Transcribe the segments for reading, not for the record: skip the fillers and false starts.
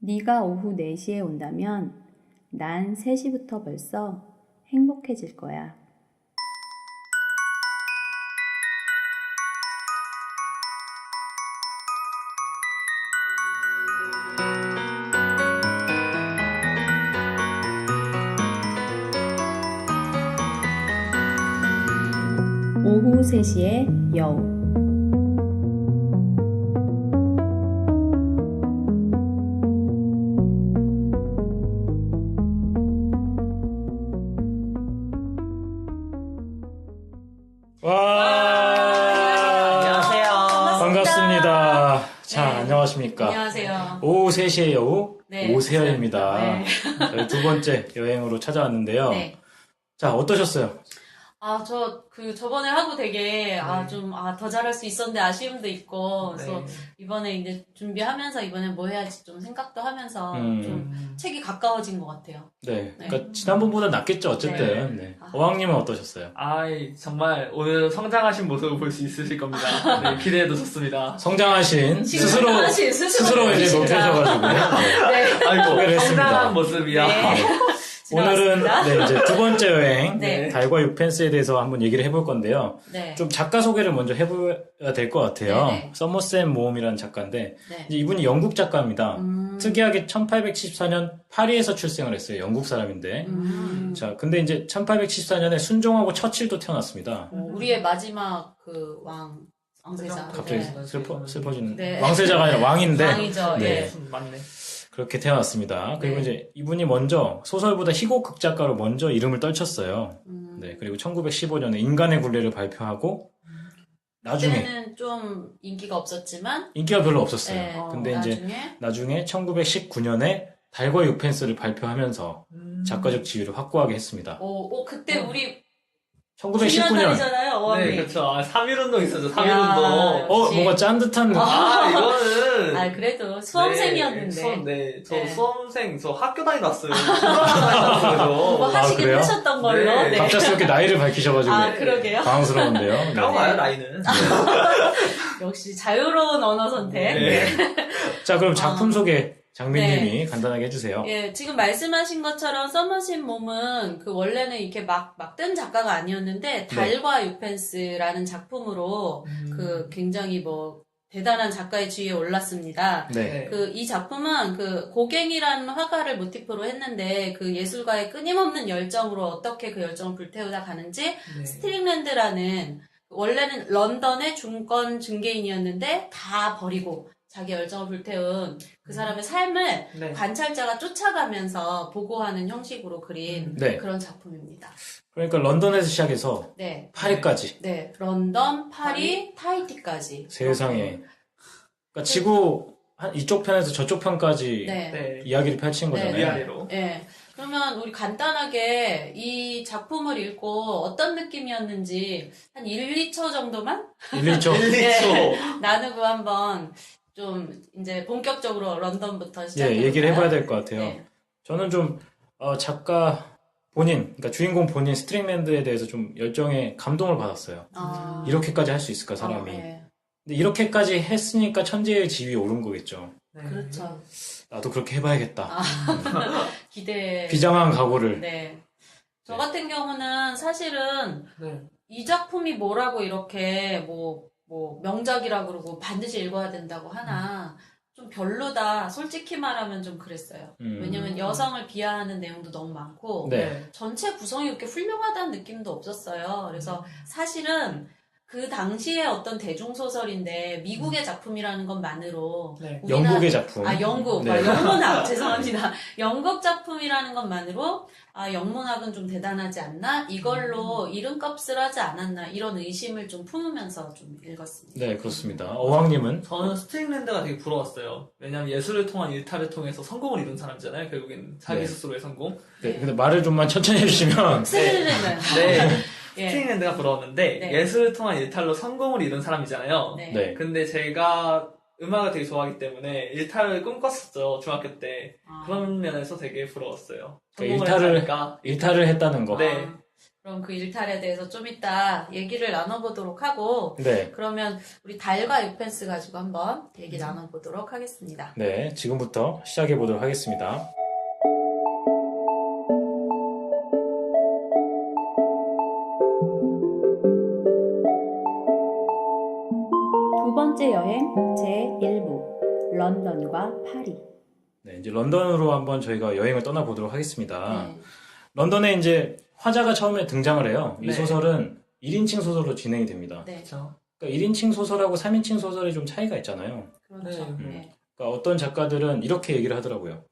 네가 오후 4시에 온다면 난 3시부터 벌써 행복해질 거야. 오후 3시에 여우. 와, 안녕하세요. 반갑습니다. 자, 네. 안녕하십니까. 안녕하세요. 오후 3시의 여우, 네. 오세현입니다. 네. 저희 두 번째 여행으로 찾아왔는데요. 네. 자, 어떠셨어요? 저번에 하고 되게, 더 잘할 수 있었는데 아쉬움도 있고, 그래서 이번에 이제 준비하면서 이번에 뭐 해야지 좀 생각도 하면서 좀 책이 가까워진 것 같아요. 네. 네. 그러니까 지난번보다 낫겠죠, 어쨌든. 네. 어왕님은 어떠셨어요? 정말 오늘 성장하신 모습을 볼 수 있으실 겁니다. 네, 기대해도 좋습니다. 성장하신 지금 스스로 스스로 이제 느끼신다. 노트하셔가지고요. 네. 아이고, 소개를 했습니다. 성장한 모습이야. 네. 오늘은 지나갔습니다. 이제 두 번째 여행, 네. 달과 육펜스에 대해서 한번 얘기를 해볼 건데요. 네. 좀 작가 소개를 먼저 해봐야 될 것 같아요. 네네. 서머셋 모험이라는 작가인데, 네. 이제 이분이 영국 작가입니다. 특이하게 1874년 파리에서 출생을 했어요. 영국 사람인데. 자, 근데 이제 1874년에 순종하고 처칠도 태어났습니다. 우리의 마지막 그 왕세자. 갑자기 네. 슬퍼지는. 네. 왕세자가 아니라 왕인데. 왕이죠. 네. 예. 맞네. 그렇게 태어났습니다. 그리고 네. 이제 이분이 먼저 소설보다 희곡 극작가로 먼저 이름을 떨쳤어요. 네. 그리고 1915년에 인간의 굴레를 발표하고, 나중에 그때는 좀 인기가 없었지만, 인기가 별로 없었어요. 네. 근데 이제 나중에 1919년에 달과 육펜스를 발표하면서 작가적 지위를 확고하게 했습니다. 그때 우리 1919년. 달이잖아요. 네, 그렇죠. 3.1운동 있었죠, 야. 3.1운동. 역시. 뭔가 짠 듯한 이거는. 그래도 수험생이었는데. 저 네. 수험생, 저 학교 다니왔어요. 초등학교 다니왔어요. 뭐 하시긴 그래요? 하셨던 걸로. 네. 네. 갑작스럽게 나이를 밝히셔가지고 그러게요. 당황스러운데요. 네. 그런 거야, 나이는. 역시 자유로운 언어 선택. 네. 자, 그럼 작품 소개 장민님이 간단하게 해주세요. 예, 지금 말씀하신 것처럼 서머셋 몸은 그 원래는 이렇게 막 뜬 작가가 아니었는데 달과 육펜스라는 작품으로 그 굉장히 뭐 대단한 작가의 지위에 올랐습니다. 네. 이 작품은 그 고갱이라는 화가를 모티프로 했는데 그 예술가의 끊임없는 열정으로 어떻게 그 열정을 불태우다 가는지 스트링랜드라는 원래는 런던의 중권 증계인이었는데 다 버리고 자기 열정을 불태운 그 사람의 삶을 관찰자가 쫓아가면서 보고하는 형식으로 그린 그런 작품입니다. 그러니까 런던에서 시작해서 네. 파리까지. 네. 런던, 파리, 타히티까지. 세상에. 그러니까 지구 이쪽 편에서 저쪽 편까지 네. 이야기를 펼친 거잖아요. 위아래로. 네. 그러면 우리 간단하게 이 작품을 읽고 어떤 느낌이었는지 한 1, 2초 정도만 1, 2초. 1, 나누고 한번 좀 이제 본격적으로 런던부터 시작해 얘기를 해봐야 될 것 같아요. 네. 저는 좀 작가 본인, 그러니까 주인공 본인 스트링랜드에 대해서 좀 열정에 감동을 받았어요. 이렇게까지 할 수 있을까 사람이. 네. 근데 이렇게까지 했으니까 천재의 지위에 오른 거겠죠. 그렇죠. 나도 그렇게 해봐야겠다. 기대. 비장한 각오를. 네. 저 같은 경우는 사실은 이 작품이 뭐라고 이렇게 뭐 명작이라 그러고 반드시 읽어야 된다고 하나 좀 별로다. 솔직히 말하면 좀 그랬어요. 왜냐면 여성을 비하하는 내용도 너무 많고 전체 구성이 그렇게 훌륭하다는 느낌도 없었어요. 그래서 사실은 그 당시에 어떤 대중소설인데 미국의 작품이라는 것만으로 영국의 작품. 영국. 네. 영문학. 죄송합니다. 영국 작품이라는 것만으로 영문학은 좀 대단하지 않나? 이걸로 이름값을 하지 않았나? 이런 의심을 좀 품으면서 좀 읽었습니다. 네, 그렇습니다. 어왕님은? 저는 스트링랜드가 되게 부러웠어요. 왜냐면 예술을 통한 일탈을 통해서 성공을 이룬 사람이잖아요. 결국엔 자기 스스로의 성공. 네, 근데 말을 좀만 천천히 해주시면. 스릴레는. 네. 스트링랜드가 부러웠는데 예술을 통한 일탈로 성공을 이룬 사람이잖아요. 네. 근데 제가 음악을 되게 좋아하기 때문에 일탈을 꿈꿨었죠. 중학교 때. 그런 면에서 되게 부러웠어요. 그러니까 일탈을 했다는 거. 네. 그럼 그 일탈에 대해서 좀 이따 얘기를 나눠보도록 하고, 네. 그러면 우리 달과 유펜스 가지고 한번 얘기 나눠보도록 하겠습니다. 네, 지금부터 시작해 보도록 하겠습니다. 두 번째 여행 제1부 런던과 파리. 네, 이제 런던으로 한번 저희가 여행을 떠나 보도록 하겠습니다. 네. 런던에 이제 화자가 처음에 등장을 해요. 이 네. 소설은 1인칭 소설로 진행이 됩니다. 네. 그렇죠. 그러니까 1인칭 소설하고 3인칭 소설이 좀 차이가 있잖아요. 그렇죠. 네. 네. 그러니까 어떤 작가들은 이렇게 얘기를 하더라고요.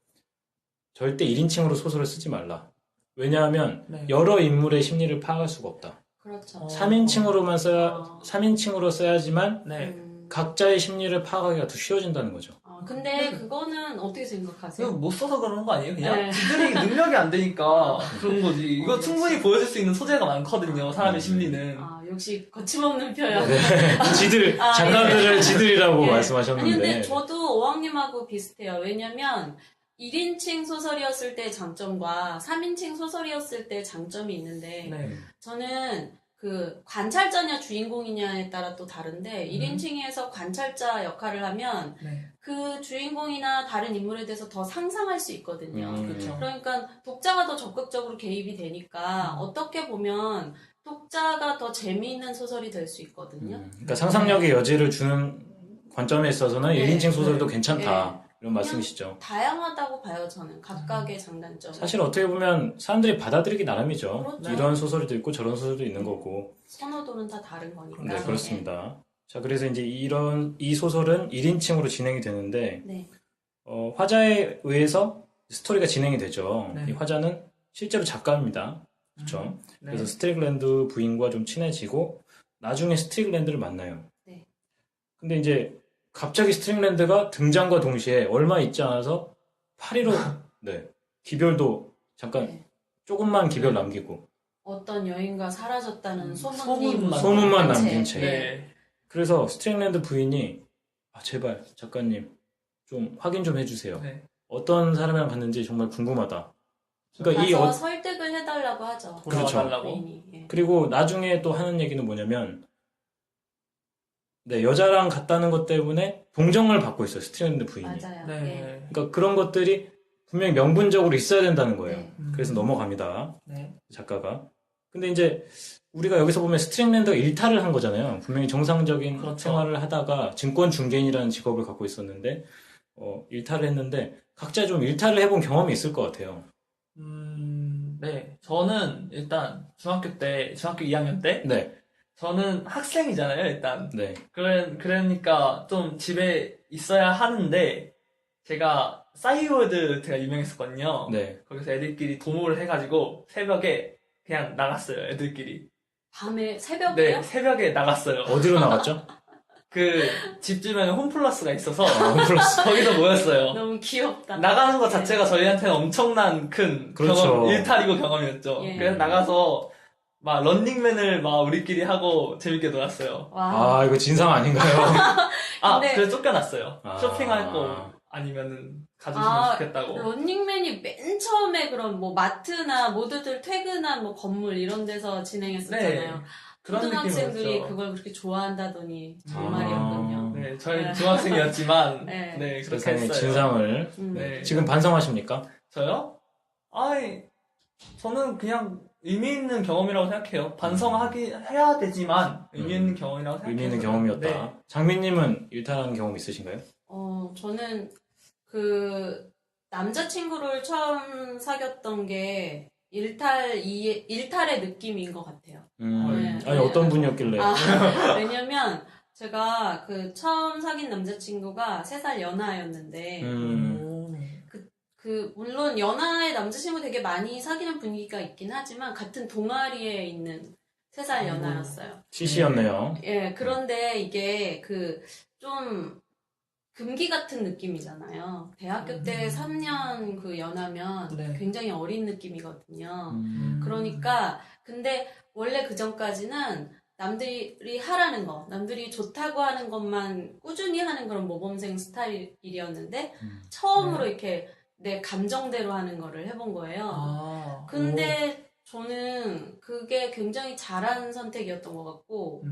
절대 1인칭으로 소설을 쓰지 말라. 왜냐하면 네. 여러 인물의 심리를 파악할 수가 없다. 그렇죠. 3인칭으로만 어. 3인칭으로 써야지만 네. 각자의 심리를 파악하기가 더 쉬워진다는 거죠. 근데 그거는 어떻게 생각하세요? 그냥 못 써서 그런 거 아니에요? 그냥 네. 지들이 능력이 안 되니까 그런 거지. 이거 역시. 충분히 보여줄 수 있는 소재가 많거든요. 사람의 심리는. 역시 거침없는 표현. 지들, 아, 작가들을 지들이라고 예. 말씀하셨는데. 아니 근데 저도 어왕님하고 비슷해요. 왜냐면 1인칭 소설이었을 때 장점과 3인칭 소설이었을 때 장점이 있는데 네. 저는 그 관찰자냐 주인공이냐에 따라 또 다른데 1인칭에서 관찰자 역할을 하면 네. 그 주인공이나 다른 인물에 대해서 더 상상할 수 있거든요. 그렇죠. 그러니까 독자가 더 적극적으로 개입이 되니까 어떻게 보면 독자가 더 재미있는 소설이 될 수 있거든요. 그러니까 상상력의 여지를 주는 관점에 있어서는 네. 1인칭 소설도 네. 괜찮다. 이런 말씀이시죠. 다양하다고 봐요, 저는. 각각의 장단점. 사실 어떻게 보면 사람들이 받아들이기 나름이죠. 그렇죠. 이런 소설도 있고 저런 소설도 있는 거고. 선호도는 다 다른 거니까. 네, 그렇습니다. 자, 그래서 이제 이 소설은 1인칭으로 진행이 되는데, 네. 화자에 의해서 스토리가 진행이 되죠. 네. 이 화자는 실제로 작가입니다. 그렇죠. 네. 그래서 스트릭랜드 부인과 좀 친해지고, 나중에 스트릭랜드를 만나요. 네. 근데 이제 갑자기 스트링랜드가 등장과 동시에 얼마 있지 않아서 파리로 네, 기별도 잠깐 네. 조금만 기별 남기고 어떤 여인과 사라졌다는 소문만 소문만 남긴 채. 네. 그래서 스트링랜드 부인이 제발 작가님 좀 확인 좀 해주세요. 네. 어떤 사람이랑 갔는지 정말 궁금하다. 그러니까 가서 설득을 해달라고 하죠. 그렇죠. 돌아와달라고. 부인이. 예. 그리고 나중에 또 하는 얘기는 뭐냐면 네, 여자랑 갔다는 것 때문에 동정을 받고 있어요. 스트링랜드 부인이. 맞아요. 예. 네. 그러니까 그런 것들이 분명히 명분적으로 있어야 된다는 거예요. 네. 그래서 넘어갑니다. 네. 작가가. 근데 이제 우리가 여기서 보면 스트링랜드가 일탈을 한 거잖아요. 분명히 정상적인 그렇죠. 생활을 하다가 증권 중개인이라는 직업을 갖고 있었는데 일탈을 했는데 각자 좀 일탈을 해본 경험이 있을 것 같아요. 네. 저는 일단 중학교 2학년 때 네, 저는 학생이잖아요, 일단. 네, 그러니까 좀 집에 있어야 하는데 제가 싸이월드 제가 유명했었거든요. 네. 거기서 애들끼리 도모를 해가지고 새벽에 그냥 나갔어요, 애들끼리. 밤에 새벽에요? 네, 새벽에 나갔어요. 어디로 나갔죠? 그 집 주변에 홈플러스가 있어서 홈플러스. 거기서 모였어요. 너무 귀엽다. 나가는 것 예. 자체가 저희한테는 엄청난 큰 그렇죠. 경험, 일탈이고 경험이었죠. 예. 그래서 나가서 막 런닝맨을 막 우리끼리 하고 재밌게 놀았어요. 와. 이거 진상 아닌가요? 근데- 그래서 쫓겨났어요. 아. 쇼핑할 거 아니면은 가주시면 좋겠다고. 런닝맨이 맨 처음에 그런 뭐 마트나 모두들 퇴근한 뭐 건물 이런 데서 진행했었잖아요. 그런 초등학생들이 느낌이었죠. 그걸 그렇게 좋아한다더니 아. 정말이었군요. 네, 저희 중학생이었지만 네. 네, 그렇게 세상에 했어요. 진상을. 네. 지금 반성하십니까? 저요? 저는 그냥 의미 있는 경험이라고 생각해요. 해야 되지만 의미 있는 경험이라고 생각해요. 의미 있는 경험이었다. 네. 장민님은 일탈하는 경험 있으신가요? 저는 그 남자친구를 처음 사귀었던 게 일탈의 느낌인 것 같아요. 네. 아니 어떤 분이었길래? 왜냐면 제가 그 처음 사귄 남자친구가 3살 연하였는데 물론 연하의 남자친구 되게 많이 사귀는 분위기가 있긴 하지만 같은 동아리에 있는 3살 연하였어요. CC였네요. 예, 그런데 이게 좀 금기 같은 느낌이잖아요. 대학교 때 3년 그 연하면 네. 굉장히 어린 느낌이거든요. 음. 그러니까 근데 원래 그 전까지는 남들이 하라는 거, 남들이 좋다고 하는 것만 꾸준히 하는 그런 모범생 스타일이었는데 처음으로 이렇게 내 감정대로 하는 거를 해본 거예요. 근데 저는 그게 굉장히 잘한 선택이었던 것 같고,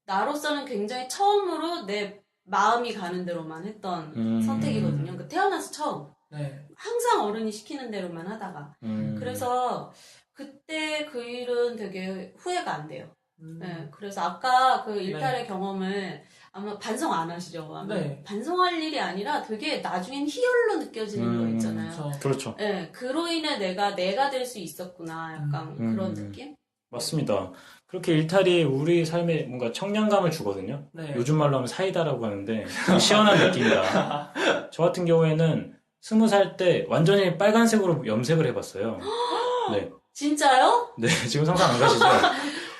나로서는 굉장히 처음으로 내 마음이 가는 대로만 했던 선택이거든요. 그러니까 태어나서 처음. 네. 항상 어른이 시키는 대로만 하다가. 그래서 그때 그 일은 되게 후회가 안 돼요. 네, 그래서 아까 그 일탈의 경험을 아마 반성 안 하시죠? 아마 네. 반성할 일이 아니라 되게 나중엔 희열로 느껴지는 거 있잖아요. 그렇죠. 네, 그로 인해 내가 될 수 있었구나. 약간 그런 느낌? 맞습니다. 그렇게 일탈이 우리 삶에 뭔가 청량감을 주거든요. 네. 요즘 말로 하면 사이다라고 하는데 되게 시원한 느낌이다. 저 같은 경우에는 20살 때 완전히 빨간색으로 염색을 해봤어요. 네. 진짜요? 네, 지금 상상 안 가시죠?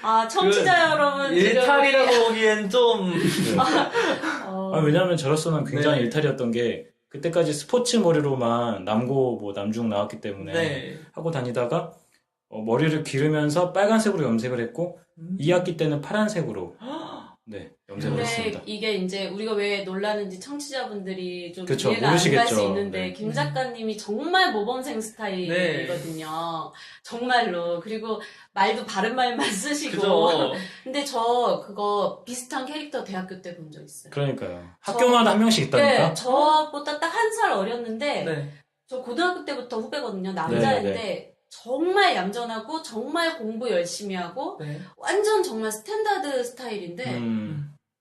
아, 청취자 여러분. 일탈이라고 보기엔 좀. 네. 왜냐하면 저로서는 굉장히 일탈이었던 게 그때까지 스포츠 머리로만 남고 뭐 남중 나왔기 때문에 네. 하고 다니다가 머리를 기르면서 빨간색으로 염색을 했고 2학기 때는 파란색으로 네, 염색을 근데 했습니다. 이게 이제 우리가 왜 놀라는지 청취자분들이 좀 그쵸, 이해가 안 갈 수 모르시겠죠. 있는데 네. 김 작가님이 정말 모범생 스타일이거든요. 정말로. 그리고 말도 바른 말만 쓰시고. 그죠. 근데 저 그거 비슷한 캐릭터 대학교 때 본 적 있어요. 그러니까요. 학교마다 한 명씩 있다니까? 네, 저보다 딱 한 살 어렸는데 네. 저 고등학교 때부터 후배거든요. 남자인데 네, 정말 얌전하고 정말 공부 열심히 하고 네. 완전 정말 스탠다드 스타일인데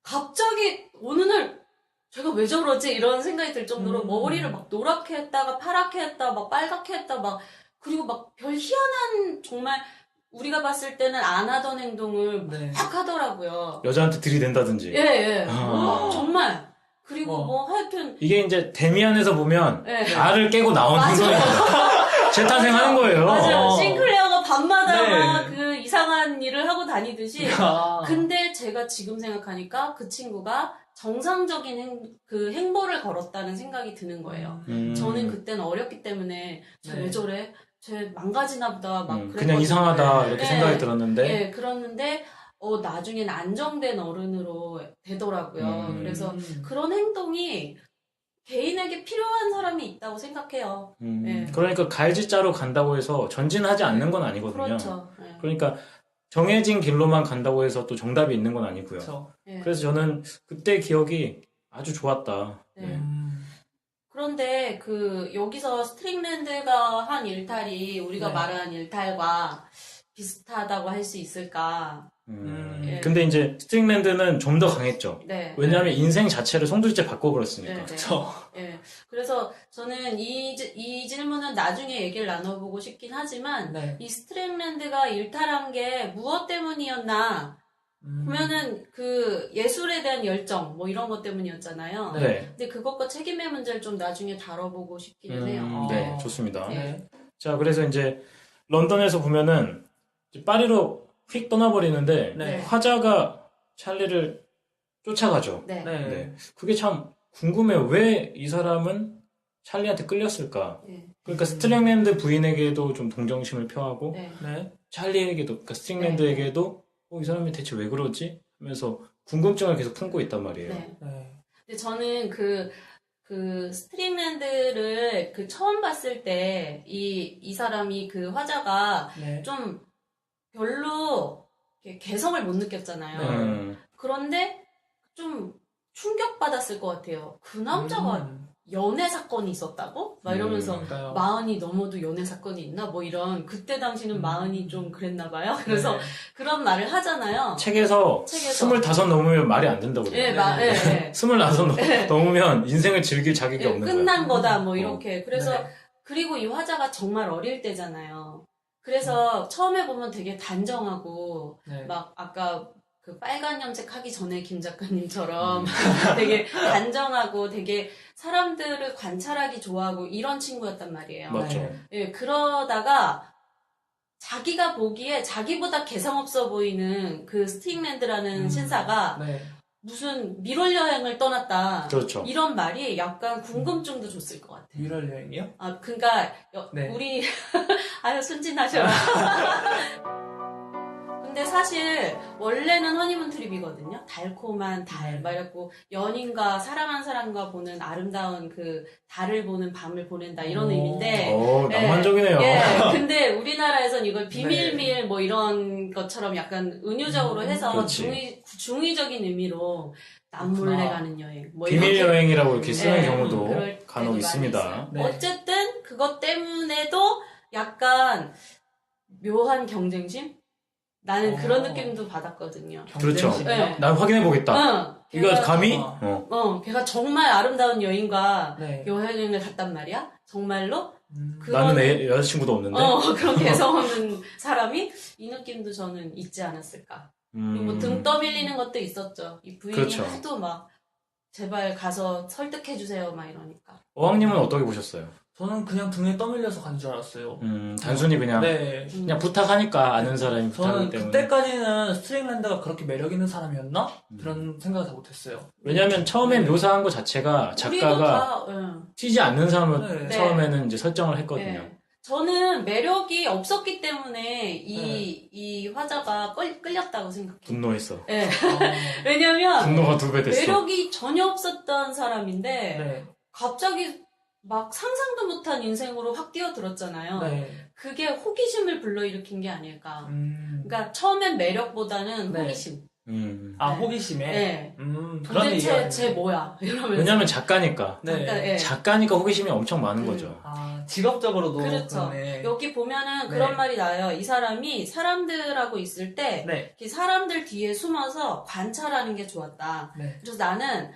갑자기 어느 날 제가 왜 저러지? 이런 생각이 들 정도로 머리를 막 노랗게 했다가 파랗게 했다 막 빨갛게 했다 막 그리고 막 별 희한한 정말 우리가 봤을 때는 안 하던 행동을 네. 막 하더라고요. 여자한테 들이댄다든지. 예. 아. 정말. 그리고 뭐 하여튼 이게 이제 데미안에서 보면 예. 알을 깨고 나온 행동입니다. 재탄생하는 거예요. 맞아요. 싱클레어가 밤마다 네. 막 그 이상한 일을 하고 다니듯이. 아. 근데 제가 지금 생각하니까 그 친구가 정상적인 그 행보를 걸었다는 생각이 드는 거예요. 저는 그때는 어렸기 때문에 쟤 왜 저래? 쟤 망가지나 보다 막 그냥 그랬거든요. 이상하다 이렇게 네. 생각이 들었는데 예, 그랬는데 나중엔 안정된 어른으로 되더라고요. 그래서 그런 행동이 개인에게 필요한 사람이 있다고 생각해요. 네. 그러니까 갈지자로 간다고 해서 전진하지 않는 건 아니거든요. 그렇죠. 네. 그러니까 정해진 길로만 간다고 해서 또 정답이 있는 건 아니고요. 그렇죠. 네. 그래서 저는 그때 기억이 아주 좋았다. 네. 그런데 여기서 스트링랜드가 한 일탈이 우리가 네. 말한 일탈과 비슷하다고 할 수 있을까? 예. 근데 이제 스트링랜드는 좀 더 강했죠. 네. 왜냐하면 인생 자체를 송두리째 바꿔버렸으니까. 네, 네. 그렇죠. 예. 그래서 저는 이 질문은 나중에 얘기를 나눠보고 싶긴 하지만 네. 이 스트링랜드가 일탈한 게 무엇 때문이었나? 보면은 그 예술에 대한 열정 뭐 이런 것 때문이었잖아요. 네. 근데 그것과 책임의 문제를 좀 나중에 다뤄보고 싶기는 해요. 네, 좋습니다. 네. 자, 그래서 이제 런던에서 보면은 이제 파리로 휙 떠나버리는데 네. 화자가 찰리를 쫓아가죠. 네. 네. 네. 그게 참 궁금해요. 왜 이 사람은 찰리한테 끌렸을까? 네. 그러니까 스트링랜드 부인에게도 좀 동정심을 표하고 네. 네. 찰리에게도, 그러니까 스트링랜드에게도 이 사람이 대체 왜 그러지? 하면서 궁금증을 계속 품고 있단 말이에요. 네. 네. 근데 저는 그 스트링랜드를 처음 봤을 때 이 사람이 그 화자가 네. 좀 별로 이렇게 개성을 못 느꼈잖아요. 그런데 좀 충격받았을 것 같아요. 그 남자가 연애 사건이 있었다고? 막 이러면서 그러니까요. 마흔이 넘어도 연애 사건이 있나? 뭐 이런 그때 당시는 마흔이 좀 그랬나 봐요. 그래서 네. 그런 말을 하잖아요. 책에서 책에서. 25 넘으면 말이 안 된다고 그래요. 예, 예. 25 넘으면 인생을 즐길 자격이 예, 없는 거예요. 끝난 거다 뭐 이렇게. 그래서 네. 그리고 이 화자가 정말 어릴 때잖아요. 그래서 처음에 보면 되게 단정하고 네. 막 아까 그 빨간 염색 하기 전에 김 작가님처럼 되게 단정하고 되게 사람들을 관찰하기 좋아하고 이런 친구였단 말이에요. 맞죠. 네. 예, 그러다가 자기가 보기에 자기보다 개성 없어 보이는 그 스틱랜드라는 신사가 네. 무슨 미롤 여행을 떠났다. 그렇죠. 이런 말이 약간 궁금증도 줬을 것 같아요. 미럴 여행이요? 아, 그러니까 네. 우리 아유 순진하셔라. 근데 사실 원래는 허니문 트립이거든요. 달콤한 달, 막 이랬고 연인과 사랑한 사람과 보는 아름다운 그 달을 보는 밤을 보낸다 이런 의미인데. 낭만적이네요. 예, 근데 우리나라에선 이걸 비밀밀 뭐 이런 것처럼 약간 은유적으로 해서 그렇지. 중의적인 의미로 남몰래 가는 여행. 뭐 비밀 이렇게 여행이라고 이렇게 쓰는 네, 경우도 그럴 간혹 때도 있습니다. 많이 있어요. 네. 어쨌든 그것 때문에도 약간 묘한 경쟁심? 나는 그런 느낌도 받았거든요. 그렇죠. 네. 난 확인해보겠다. 이거 감히? 걔가 정말 아름다운 여인과 네. 여행을 갔단 말이야? 정말로? 나는 여자친구도 없는데. 그런 개성 없는 사람이 이 느낌도 저는 있지 않았을까. 그리고 뭐 등 떠밀리는 것도 있었죠. 이 부인이 그렇죠. 하도 막 제발 가서 설득해주세요 막 이러니까. 어왕님은 어떻게 보셨어요? 저는 그냥 등에 떠밀려서 간 줄 알았어요. 단순히 그냥 네. 그냥 부탁하니까 아는 사람이 부탁하기 저는 때문에. 그때까지는 스트링랜드가 그렇게 매력 있는 사람이었나? 그런 생각을 다 못했어요. 왜냐면 처음에 네. 묘사한 것 자체가 작가가 튀지 않는 사람을 네. 처음에는 이제 설정을 했거든요. 네. 저는 매력이 없었기 때문에 이 화자가 끌렸다고 생각해요. 분노했어. 네. 왜냐면 분노가 2배 됐어. 매력이 전혀 없었던 사람인데 네. 갑자기 막 상상도 못한 인생으로 확 뛰어들었잖아요. 네. 그게 호기심을 불러일으킨 게 아닐까. 그러니까 처음엔 매력보다는 네. 호기심. 아, 네. 호기심에? 네. 그런 도대체 얘기가 쟤 뭐야? 이러면서. 왜냐면 작가니까. 네. 약간, 예. 작가니까 호기심이 엄청 많은 거죠. 아, 직업적으로도. 그렇죠. 그러네. 여기 보면은 네. 그런 말이 나요. 이 사람이 사람들하고 있을 때 네. 이 사람들 뒤에 숨어서 관찰하는 게 좋았다. 네. 그래서 나는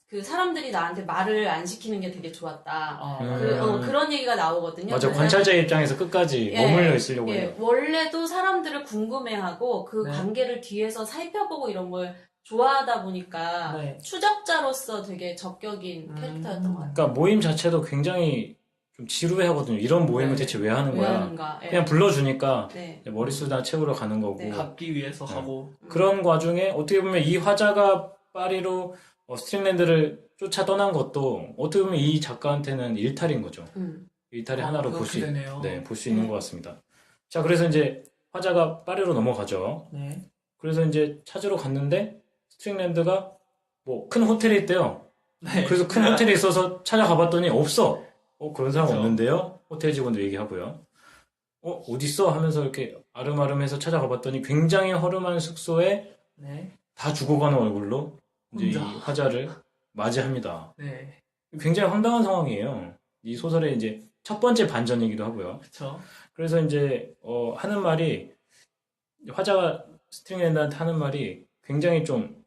그 사람들이 나한테 말을 안 시키는 게 되게 좋았다. 아, 그런 얘기가 나오거든요. 맞아. 왜냐면, 관찰자의 입장에서 끝까지 예, 머물러 있으려고 예, 해요. 원래도 사람들을 궁금해하고 그 네. 관계를 뒤에서 살펴보고 이런 걸 좋아하다 보니까 네. 추적자로서 되게 적격인 캐릭터였던 것 같아요. 그러니까 모임 자체도 굉장히 좀 지루해 하거든요. 이런 모임을 네. 대체 왜 하는 왜 거야? 하는가? 예. 그냥 불러주니까 네. 머릿수다 채우러 가는 거고. 네. 갚기 위해서 하고. 그런 와중에 어떻게 보면 이 화자가 파리로 스트링랜드를 쫓아 떠난 것도 어떻게 보면 이 작가한테는 일탈인 거죠. 일탈의 하나로 볼 수 볼 수 있는 것 같습니다. 자, 그래서 이제 화자가 파리로 넘어가죠. 네. 그래서 이제 찾으러 갔는데 스트링랜드가 뭐 큰 호텔에 있대요. 네. 그래서 큰 호텔에 있어서 찾아가봤더니 없어. 그런 사람 그렇죠. 없는데요. 호텔 직원들 얘기하고요. 어딨어? 하면서 이렇게 아름아름해서 찾아가봤더니 굉장히 허름한 숙소에 네. 다 죽어가는 얼굴로 이제 이 혼자. 화자를 맞이합니다. 네. 굉장히 황당한 상황이에요. 이 소설의 이제 첫 번째 반전이기도 하고요. 그쵸. 그래서 이제 하는 말이 화자가 스트링랜드한테 하는 말이 굉장히 좀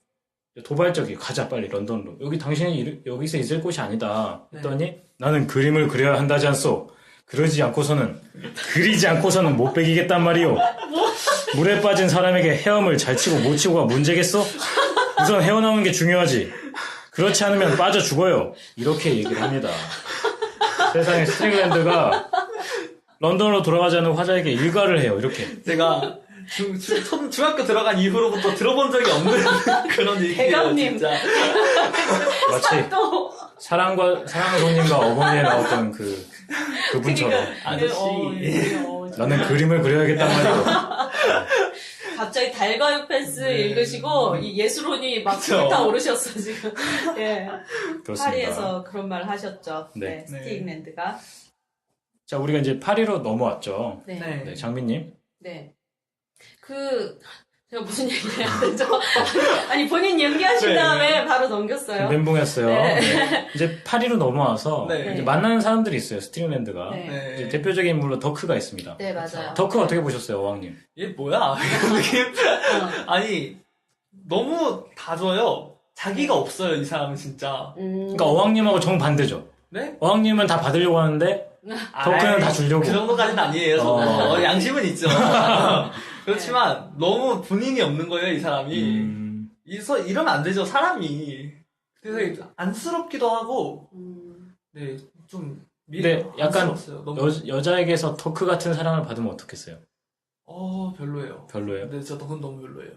도발적이에요. 가자 빨리 런던으로. 여기 당신이 여기서 있을 곳이 아니다. 했더니 나는 그림을 그려야 한다지 않소. 그리지 않고서는 못 베기겠단 말이오. 물에 빠진 사람에게 헤엄을 잘 치고 못 치고가 문제겠어? 우선 헤어나오는 게 중요하지. 그렇지 않으면 빠져 죽어요. 이렇게 얘기를 합니다. 세상에 스트링랜드가 런던으로 돌아가자는 화자에게 일가를 해요. 이렇게. 제가 중학교 들어간 이후로부터 들어본 적이 없는 그런 얘기예요. 대감님. 진짜. 마치 또 사랑의 손님과 어머니에 나왔던 그분처럼. 아저씨. 나는 그림을 그려야겠단 말이오. 갑자기 달과육 펜스 읽으시고 이 예술혼이 막 그쵸. 불타오르셨어 지금. 예. 그렇습니다. 파리에서 그런 말을 하셨죠. 네. 네. 스틱랜드가. 자, 우리가 이제 파리로 넘어왔죠. 네. 네. 네, 장민님. 네. 제가 무슨 얘기를 해야 되죠? 아니, 본인 연기하신 네. 다음에 바로 넘겼어요. 멘붕했어요. 네. 네. 이제 파리로 넘어와서 네. 이제 만나는 사람들이 있어요. 스트링랜드가. 네. 네. 이제 대표적인 인물로 더크가 있습니다. 네, 맞아요. 더크 어떻게 보셨어요, 어왕님? 얘 뭐야? 이런 느낌? 아니, 너무 다 줘요. 자기가 없어요, 이 사람은 진짜. 그러니까 어왕님하고 정반대죠. 네? 어왕님은 다 받으려고 하는데 더크는 다 주려고. 그 정도까지는 아니에요. 양심은 있죠. 그렇지만 너무 본인이 없는 거예요, 이 사람이. 이러면 안 되죠, 사람이. 그래서 안쓰럽기도 하고, 네, 좀 근데 약간 안쓰럽어요. 너무. 여자에게서 더크 같은 사랑을 받으면 어떻겠어요? 별로예요. 별로예요? 네, 진짜 그건 너무 별로예요.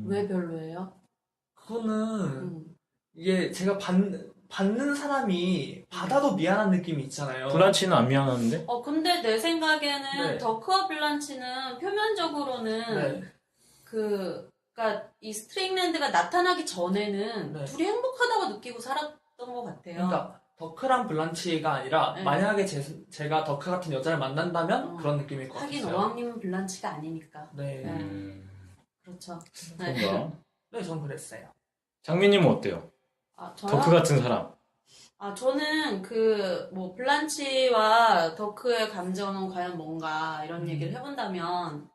왜 별로예요? 그거는 이게 제가 받는 사람이 받아도 미안한 느낌이 있잖아요. 블란치는 안 미안한데? 근데 내 생각에는 네. 더크와 블란치는 표면적으로는 네. 그러니까 이 스트링랜드가 나타나기 전에는 네. 둘이 행복하다고 느끼고 살았던 것 같아요. 그러니까 더크랑 블란치가 아니라 네. 만약에 제가 더크 같은 여자를 만난다면 그런 느낌일 것 하긴 같아요. 어왕님은 블란치가 아니니까. 네. 네. 그렇죠. 네. 그런가? 네, 전 그랬어요. 장미님은 어때요? 저요? 더크 같은 사람. 저는 뭐 블란치와 더크의 감정은 과연 뭔가 이런 얘기를 해본다면,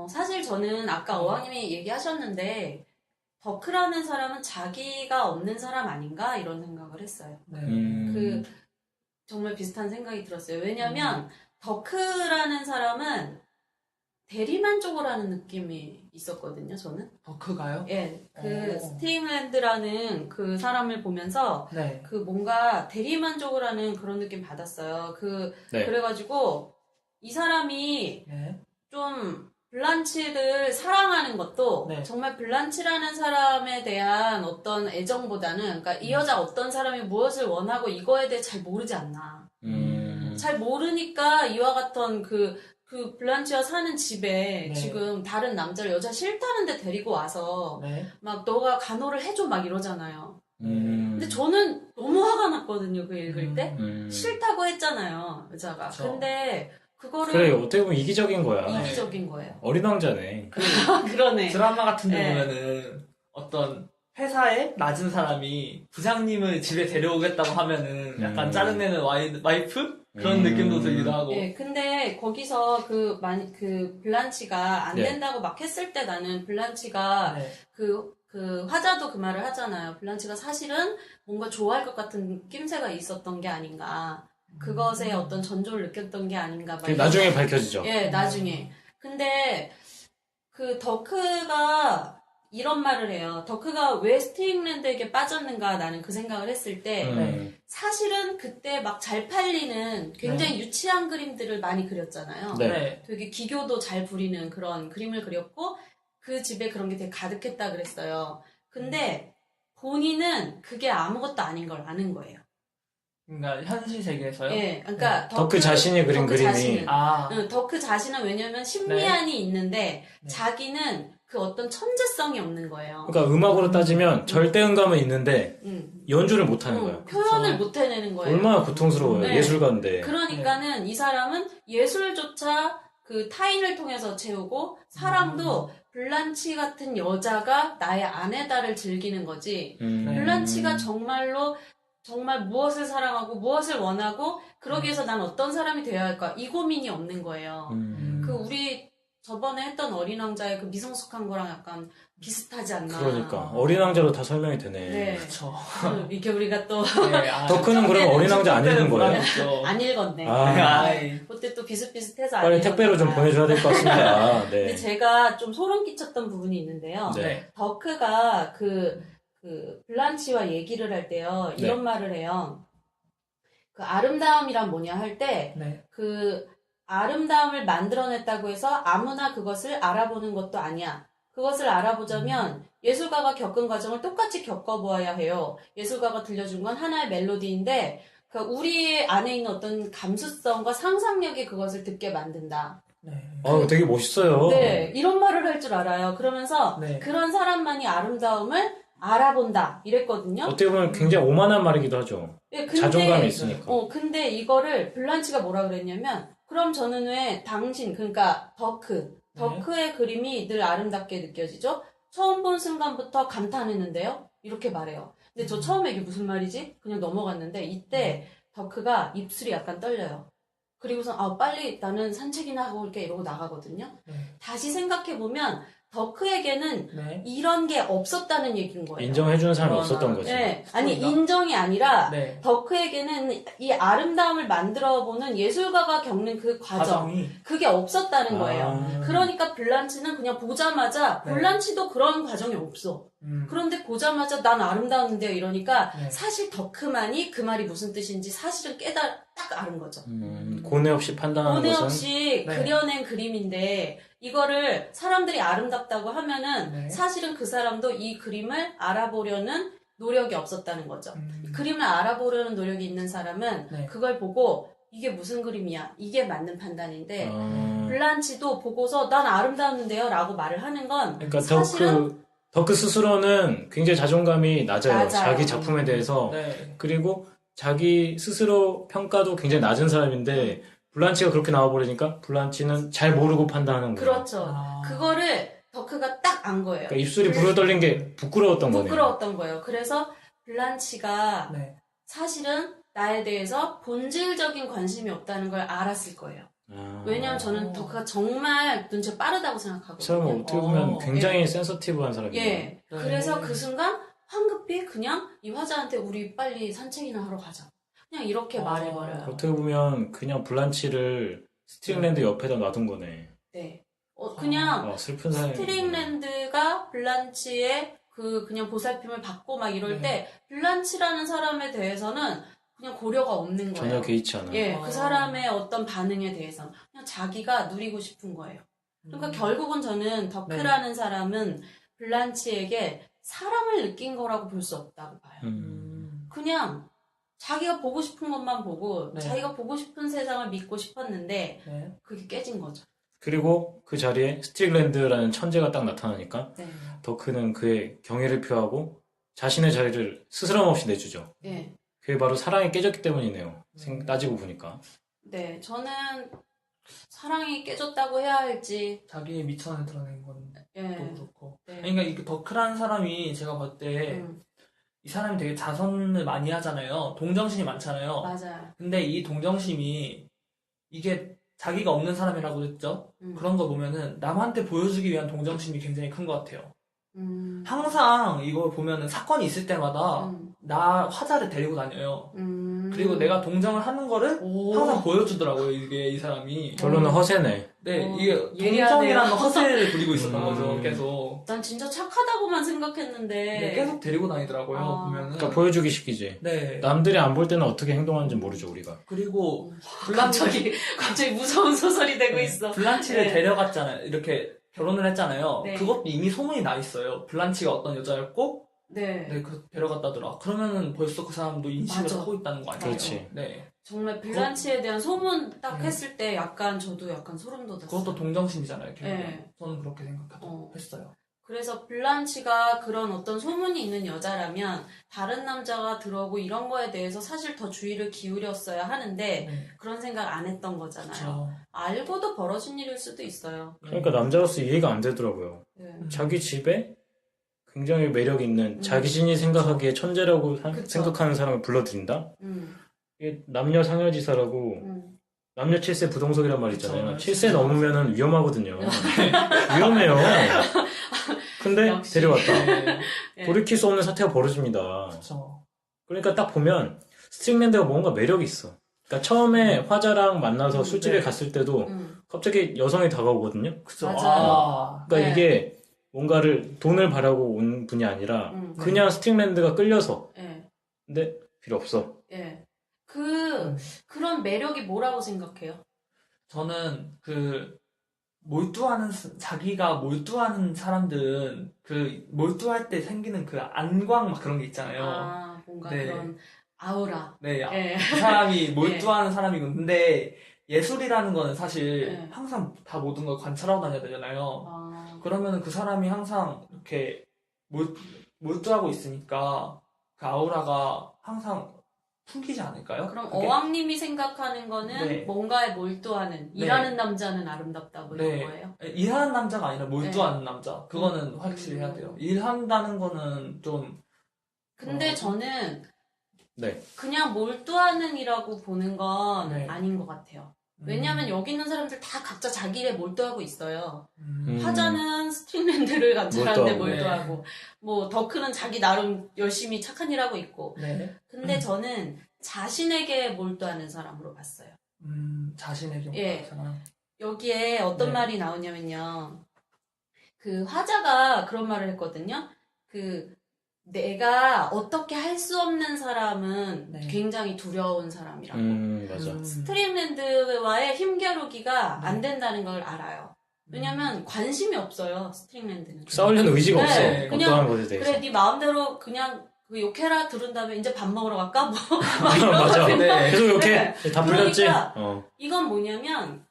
사실 저는 아까 어왕님이 얘기하셨는데, 더크라는 사람은 자기가 없는 사람 아닌가? 이런 생각을 했어요. 네. 정말 비슷한 생각이 들었어요. 왜냐면, 더크라는 사람은 대리만족을 하는 느낌이 있었거든요, 저는. 더크가요? 예, 오. 스팅랜드라는 그 사람을 보면서 네. 뭔가 대리만족을 하는 그런 느낌 받았어요. 네. 그래가지고 이 사람이 네. 좀 블란치를 사랑하는 것도 네. 정말 블란치라는 사람에 대한 어떤 애정보다는 그러니까 이 여자 어떤 사람이 무엇을 원하고 이거에 대해 잘 모르지 않나. 잘 모르니까 이와 같던 그 블란치와 사는 집에 네. 지금 다른 남자를 여자 싫다는데 데리고 와서 네. 막 너가 간호를 해줘 막 이러잖아요. 근데 근데 저는 너무 화가 났거든요. 그 읽을 때. 음. 싫다고 했잖아요. 여자가. 그쵸. 근데 그거를 그래, 어떻게 보면 이기적인 거야. 이기적인 거예요. 어린 왕자네. 그러네. 드라마 같은 데 네. 보면은 어떤 회사에 낮은 사람이 부장님을 집에 데려오겠다고 하면은 약간 짜증내는 와이프? 그런 느낌도 들기도 하고. 네, 근데 거기서 그 블란치가 안 네. 된다고 막 했을 때 나는 블란치가 네. 그 화자도 그 말을 하잖아요. 블란치가 사실은 뭔가 좋아할 것 같은 낌새가 있었던 게 아닌가. 그것에 어떤 전조를 느꼈던 게 아닌가. 막 그게 나중에 밝혀지죠. 예, 나중에. 근데 그 더크가 이런 말을 해요. 더크가 왜 스팅랜드에게 빠졌는가 나는 그 생각을 했을 때 네. 사실은 그때 막 잘 팔리는 굉장히 유치한 그림들을 많이 그렸잖아요. 네. 네. 되게 기교도 잘 부리는 그런 그림을 그렸고 그 집에 그런 게 되게 가득했다 그랬어요. 근데 본인은 그게 아무것도 아닌 걸 아는 거예요. 그러니까 현실 세계에서요? 예, 그러니까 더크 자신이 그린 더크 그림이. 자신은. 아. 응, 더크 자신은 왜냐면 심리안이 있는데 네. 자기는 그 어떤 천재성이 없는 거예요. 그러니까 음악으로 따지면 절대음감은 있는데 연주를 못하는 거야. 표현을 그쵸. 못 해내는 거예요. 얼마나 고통스러워요. 네. 예술가인데. 그러니까는 이 사람은 예술조차 그 타인을 통해서 채우고 사람도 블란치 같은 여자가 나의 아내다를 즐기는 거지. 블란치가 정말 무엇을 사랑하고 무엇을 원하고 그러기 위해서 난 어떤 사람이 되어야 할까 이 고민이 없는 거예요. 그 우리 저번에 했던 어린 왕자의 그 미성숙한 거랑 약간 비슷하지 않나. 그러니까 어린 왕자로 다 설명이 되네. 네. 그쵸. 이게 우리가 또 네, 더크는 그럼 어린 왕자 안 읽은 거예요? 안 읽었네. 아. 그때 또 비슷비슷해서 안 빨리 읽었나 택배로 좀 봐요. 보내줘야 될 것 같습니다. 근데 네. 제가 좀 소름 끼쳤던 부분이 있는데요. 네. 더크가 그 블란치와 얘기를 할 때요. 이런 네. 말을 해요. 그 아름다움이란 뭐냐 할 때 네. 그 아름다움을 만들어냈다고 해서 아무나 그것을 알아보는 것도 아니야. 그것을 알아보자면 예술가가 겪은 과정을 똑같이 겪어보아야 해요. 예술가가 들려준 건 하나의 멜로디인데 그러니까 우리 안에 있는 어떤 감수성과 상상력이 그것을 듣게 만든다. 네. 되게 멋있어요. 네, 이런 말을 할 줄 알아요. 그러면서 네. 그런 사람만이 아름다움을 알아본다 이랬거든요. 어떻게 보면 굉장히 오만한 말이기도 하죠. 네, 근데, 자존감이 있으니까. 근데 이거를 블란치가 뭐라 그랬냐면 그럼 저는 왜 당신 그러니까 더크의 그림이 늘 아름답게 느껴지죠? 처음 본 순간부터 감탄했는데요. 이렇게 말해요. 근데 저 처음에 이게 무슨 말이지? 그냥 넘어갔는데 이때 더크가 입술이 약간 떨려요. 그리고서 빨리 나는 산책이나 하고 올게 이러고 나가거든요. 네. 다시 생각해보면 더크에게는 네. 이런 게 없었다는 얘기인 거예요. 인정해주는 사람이 없었던 거지. 네. 아니 스토리가? 인정이 아니라 네. 더크에게는 이 아름다움을 만들어보는 예술가가 겪는 그 과정 과정이. 그게 없었다는 거예요. 아. 그러니까 블란치는 그냥 보자마자 네. 블란치도 그런 과정이 없어. 그런데 보자마자 난 아름다운데요 이러니까 네. 사실 더크만이 그 말이 무슨 뜻인지 사실은 딱 아는 거죠. 고뇌 없이 판단하는 고뇌 것은 없이 네. 그려낸 그림인데 이거를 사람들이 아름답다고 하면은 네. 사실은 그 사람도 이 그림을 알아보려는 노력이 없었다는 거죠. 음. 그림을 알아보려는 노력이 있는 사람은 네. 그걸 보고 이게 무슨 그림이야? 이게 맞는 판단인데 어, 블란치도 보고서 난 아름다웠는데요 라고 말을 하는 건 그러니까 사실은 더크 스스로는 굉장히 자존감이 낮아요. 낮아요. 자기 작품에 대해서. 네. 그리고 자기 스스로 평가도 굉장히 낮은 사람인데 블란치가 그렇게 나와버리니까 블란치는 잘 모르고 판단하는 거예요. 그렇죠. 아. 그거를 더크가 딱 안 거예요. 그러니까 입술이 불어 떨린 게 부끄러웠던 거네요. 부끄러웠던 거예요. 그래서 블란치가 네. 사실은 나에 대해서 본질적인 관심이 없다는 걸 알았을 거예요. 왜냐면 저는 더크가 정말 눈치 빠르다고 그 사람은 생각하거든요. 어떻게 보면 굉장히 예. 센서티브한 사람이에요. 예. 그래서 그 순간 황급히 그냥 이 화자한테 우리 빨리 산책이나 하러 가자. 그냥 이렇게 말해버려요. 어떻게 보면 그냥 블란치를 스트링랜드 옆에다 놔둔 거네. 네. 그냥 슬픈 사연이. 스트링랜드가 블란치의 그냥 보살핌을 받고 막 이럴 때 블란치라는 사람에 대해서는 그냥 고려가 없는 거예요. 전혀 개의치 않아. 예, 그 사람의 어떤 반응에 대해서는 그냥 자기가 누리고 싶은 거예요. 그러니까 결국은 저는 더크라는 사람은 블란치에게 사랑을 느낀 거라고 볼 수 없다고 봐요. 그냥 자기가 보고 싶은 것만 보고 자기가 보고 싶은 세상을 믿고 싶었는데 그게 깨진 거죠. 그리고 그 자리에 스트릭랜드라는 천재가 딱 나타나니까 네. 더크는 그의 경애를 표하고 자신의 자리를 스스럼 없이 내주죠. 예. 그게 바로 사랑이 깨졌기 때문이네요. 따지고 보니까. 네, 저는 사랑이 깨졌다고 해야 할지. 자기의 미천을 드러낸 건 예. 또 그렇고. 네. 그러니까 이 더크라는 사람이 제가 볼 때 이 사람이 되게 자선을 많이 하잖아요. 동정심이 많잖아요. 맞아요. 근데 이 동정심이 이게 자기가 없는 사람이라고 했죠. 그런 거 보면은 남한테 보여주기 위한 동정심이 굉장히 큰 것 같아요. 항상 이걸 보면은 사건이 있을 때마다 나 화자를 데리고 다녀요. 그리고 내가 동정을 하는 거를 항상 보여주더라고요. 이게 이 사람이. 결론은 허세네. 네, 이게 예리하네요. 동정이라는 허세를 부리고 있었던 거죠. 계속. 난 진짜 착하다고만 생각했는데. 네, 계속 데리고 다니더라고요. 보면은. 그러니까 보여주기 시키지. 네. 남들이 안 볼 때는 어떻게 행동하는지 모르죠, 우리가. 그리고 갑자기 무서운 소설이 되고 있어. 블란치를 네. 데려갔잖아요. 이렇게 결혼을 했잖아요. 네. 그것도 이미 소문이 나 있어요. 블란치가 어떤 여자였고, 네. 네, 데려갔다더라. 그러면은 벌써 그 사람도 인식을 맞아. 하고 있다는 거 아니에요? 그렇지. 네. 정말 블란치에 대한 소문 딱 네. 했을 때 저도 약간 소름 돋았어요. 그것도 동정심이잖아요, 결국. 네. 저는 그렇게 생각했어요. 그래서 블란치가 그런 어떤 소문이 있는 여자라면 다른 남자가 들어오고 이런 거에 대해서 사실 더 주의를 기울였어야 하는데 네. 그런 생각 안 했던 거잖아요. 그렇죠. 알고도 벌어진 일일 수도 있어요. 그러니까 남자로서 이해가 안 되더라고요. 네. 자기 집에 굉장히 매력 있는 자신이 생각하기에 천재라고 그쵸. 생각하는 사람을 불러들인다? 음, 이게 남녀 상여지사라고 음. 남녀 7세 부동석이란 말 있잖아요. 그쵸. 7세 넘으면 위험하거든요. 위험해요. 근데 역시. 데려왔다. 네. 네. 돌이킬 수 없는 사태가 벌어집니다. 그렇죠. 그러니까 딱 보면 스트링랜드가 뭔가 매력이 있어. 그러니까 처음에 화자랑 만나서 술집에 네. 갔을 때도 음. 갑자기 여성이 다가오거든요. 그쵸. 맞아요. 그러니까 네. 이게 뭔가를 돈을 바라고 온 분이 아니라 음. 그냥 스트링랜드가 끌려서 예, 근데 필요 없어. 예. 그런 매력이 뭐라고 생각해요? 저는 자기가 몰두하는 사람들은 몰두할 때 생기는 안광 막 그런 게 있잖아요. 뭔가 네. 그런 아우라. 네, 예. 그 사람이 몰두하는 사람이고, 근데 예술이라는 거는 사실 네. 항상 다 모든 걸 관찰하고 다녀야 되잖아요. 그러면 그 사람이 항상 이렇게 몰두하고 있으니까 그 아우라가 항상 풍기지 않을까요? 그럼 그게? 어왕님이 생각하는 거는 네. 뭔가에 몰두하는 네. 일하는 남자는 아름답다 뭐 이런 네. 거예요? 일하는 남자가 아니라 몰두하는 남자. 그거는 확실히 해야 돼요. 음. 일한다는 거는 좀 근데 저는 네. 그냥 몰두하는이라고 보는 건 네. 아닌 것 같아요. 왜냐면 여기 있는 사람들 다 각자 자기 일에 몰두하고 있어요. 음. 화자는 스트링랜드를 관찰하는데 몰두하고. 몰두하고, 뭐 더크는 자기 나름 열심히 착한 일 하고 있고. 네. 근데 저는 자신에게 몰두하는 사람으로 봤어요. 자신에게 예. 몰두하잖아. 여기에 어떤 네. 말이 나오냐면요. 그 화자가 그런 말을 했거든요. 내가 어떻게 할 수 없는 사람은 네. 굉장히 두려운 사람이라고. 맞아. 스트링랜드와의 힘겨루기가 네. 안 된다는 걸 알아요. 왜냐면 관심이 없어요, 스트링랜드는. 싸우려는 의지가 네, 없어. 그냥 어떠한 것에 대해서. 그래, 네 마음대로 그냥 그 욕해라 들은 다음에 이제 밥 먹으러 갈까? 뭐, 막 이런 맞아. 거든요. 네. 계속 이렇게 네. 다 불렸지? 그러니까 이건 뭐냐면,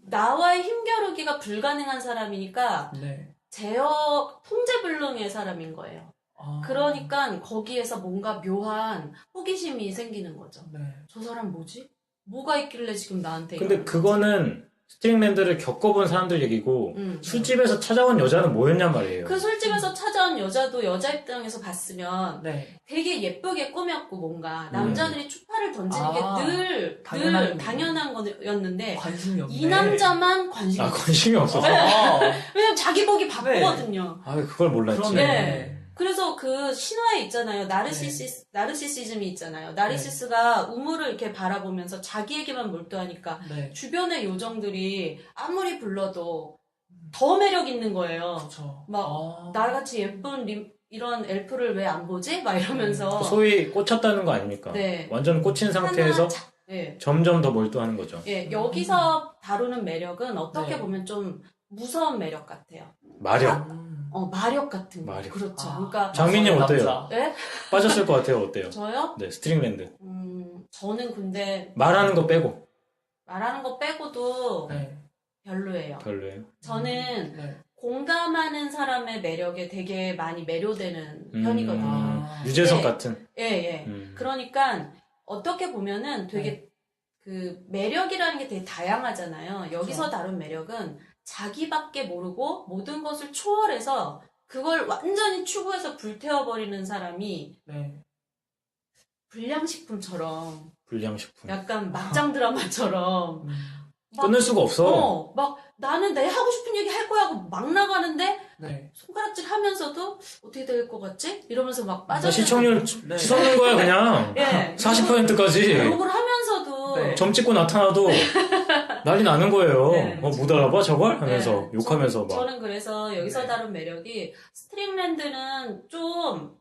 나와의 힘겨루기가 불가능한 사람이니까, 네. 제어, 통제불능의 사람인 거예요. 아. 그러니까 거기에서 뭔가 묘한 호기심이 생기는 거죠. 네. 저 사람 뭐지? 뭐가 있길래 지금 나한테 근데 이러는 그거는 스트링랜드를 겪어본 사람들 얘기고 거지? 술집에서 찾아온 여자는 뭐였냔 말이에요. 그 술집에서 찾아온 여자도 여자 입장에서 봤으면 네. 되게 예쁘게 꾸몄고 뭔가 남자들이 추파를 던지는 게 아, 늘 당연한 거였는데 관심이 없네. 이 남자만 관심이 아, 없어요. 관심이 없어서. 왜냐면 자기 보기 바쁘거든요. 아, 그걸 몰랐지. 그러네. 네. 그래서 그 신화에 있잖아요. 나르시시즘이 있잖아요. 나르시스가 우물을 이렇게 바라보면서 자기에게만 몰두하니까 네. 주변의 요정들이 아무리 불러도 더 매력 있는 거예요. 그렇죠. 막 나같이 예쁜 이런 엘프를 왜 안 보지? 막 이러면서 소위 꽂혔다는 거 아닙니까? 네. 완전 꽂힌 상태에서 예. 점점 더 몰두하는 거죠. 예, 여기서 다루는 매력은 어떻게 네. 보면 좀 무서운 매력 같아요. 마력. 마력 같은 거. 마력. 그렇죠. 아. 그러니까 장민님 어때요? 남자. 예? 빠졌을 것 같아요? 어때요? 저요? 네, 스트링랜드. 저는 근데 말하는 거 빼고. 말하는 거 빼고도 네. 별로예요. 별로예요. 저는 네. 공감하는 사람의 매력에 되게 많이 매료되는 편이거든요. 아. 유재석 네. 같은. 예, 예. 그러니까 어떻게 보면은 되게 그 매력이라는 게 되게 다양하잖아요. 여기서 다룬 매력은 자기밖에 모르고 모든 것을 초월해서 그걸 완전히 추구해서 불태워버리는 사람이 네. 불량식품처럼 불량식품. 약간 막장 드라마처럼 막, 끊을 수가 없어. 막 나는 내 하고 싶은 얘기 할 거야 하고 막 나가는데 네. 손가락질 하면서도 어떻게 될 것 같지? 이러면서 막 나 빠져. 시청률 네. 치솟는 거야, 그냥. 예. 40%까지. 욕을 하면서도 네. 점 찍고 나타나도 난리 나는 거예요. 네. 못 알아봐, 저걸? 하면서 네. 욕하면서 막. 저는 그래서 여기서 네. 다룬 매력이 스트링랜드는 좀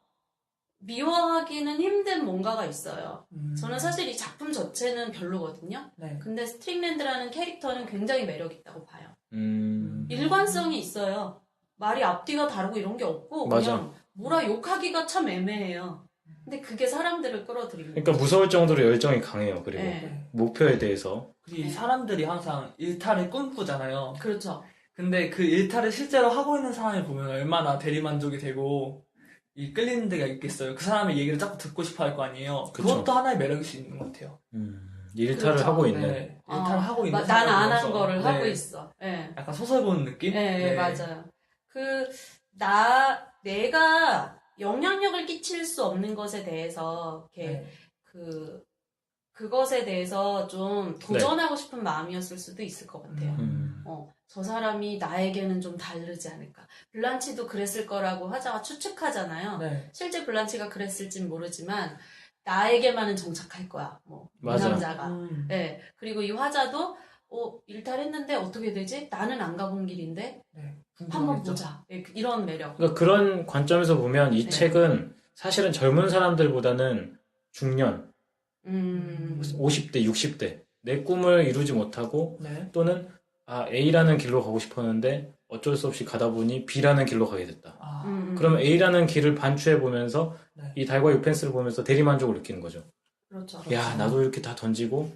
미워하기는 힘든 뭔가가 있어요. 저는 사실 이 작품 자체는 별로거든요. 네. 근데 스트링랜드라는 캐릭터는 굉장히 매력 있다고 봐요. 음. 일관성이 있어요. 말이 앞뒤가 다르고 이런 게 없고 맞아. 그냥 뭐라 욕하기가 참 애매해요. 근데 그게 사람들을 끌어들이는 그러니까 무서울 정도로 열정이 강해요. 그리고 네. 목표에 대해서. 이 사람들이 항상 일탈을 꿈꾸잖아요. 그렇죠. 근데 그 일탈을 실제로 하고 있는 사람을 보면 얼마나 대리만족이 되고 이 끌리는 데가 있겠어요. 그 사람의 얘기를 자꾸 듣고 싶어 할 거 아니에요. 그쵸. 그것도 하나의 매력일 수 있는 것 같아요. 일탈을 그렇죠. 하고 있는. 네. 일탈을 하고 있는 난 안 한 사람으로서. 거를 네. 하고 있어. 예. 약간 소설 보는 느낌? 네, 맞아요. 내가 영향력을 끼칠 수 없는 것에 대해서, 이렇게, 네. 그것에 대해서 좀 도전하고 싶은 마음이었을 수도 있을 것 같아요. 저 사람이 나에게는 좀 다르지 않을까. 블란치도 그랬을 거라고 화자가 추측하잖아요. 네. 실제 블란치가 그랬을진 모르지만, 나에게만은 정착할 거야. 이 맞아. 남자가. 네. 그리고 이 화자도, 일탈했는데 어떻게 되지? 나는 안 가본 길인데? 네. 한번 보자. 이런 매력. 그러니까 그런 관점에서 보면 이 네. 책은 사실은 젊은 사람들보다는 중년, 50대, 60대, 내 꿈을 이루지 못하고 네. 또는 A라는 길로 가고 싶었는데 어쩔 수 없이 가다 보니 B라는 길로 가게 됐다. 그러면 A라는 길을 반추해 보면서 네. 이 달과 유펜스를 보면서 대리만족을 느끼는 거죠. 그렇죠. 야, 나도 이렇게 다 던지고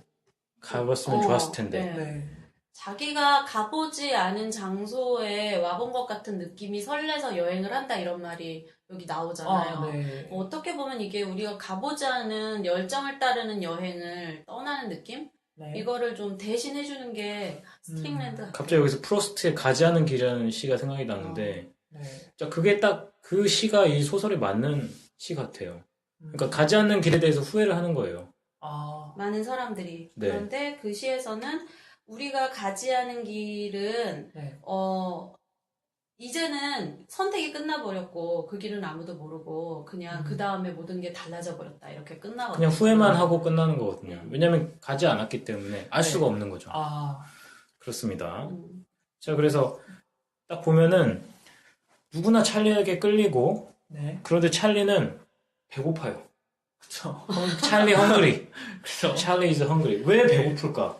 가봤으면 좋았을 텐데. 네. 네. 자기가 가보지 않은 장소에 와본 것 같은 느낌이 설레서 여행을 한다 이런 말이 여기 나오잖아요. 네. 어떻게 보면 이게 우리가 가보지 않은 열정을 따르는 여행을 떠나는 느낌? 네. 이거를 좀 대신해주는 게 스트링랜드 같아요. 갑자기 여기서 프로스트의 가지 않은 길이라는 시가 생각이 났는데 네. 자, 그게 딱 그 시가 이 소설에 맞는 시 같아요. 그러니까 가지 않는 길에 대해서 후회를 하는 거예요. 많은 사람들이. 네. 그런데 그 시에서는 우리가 가지 않은 길은 네. 이제는 선택이 끝나버렸고 그 길은 아무도 모르고 그냥 그 다음에 모든 게 달라져 버렸다 이렇게 끝나거든요. 그냥 후회만 하고 끝나는 거거든요. 왜냐면 가지 않았기 때문에 알 수가 없는 거죠. 그렇습니다. 자, 그래서 딱 보면은 누구나 찰리에게 끌리고 네. 그런데 찰리는 배고파요. 그쵸. 찰리 헝그리. 그쵸. 찰리 is hungry. 왜 배고플까?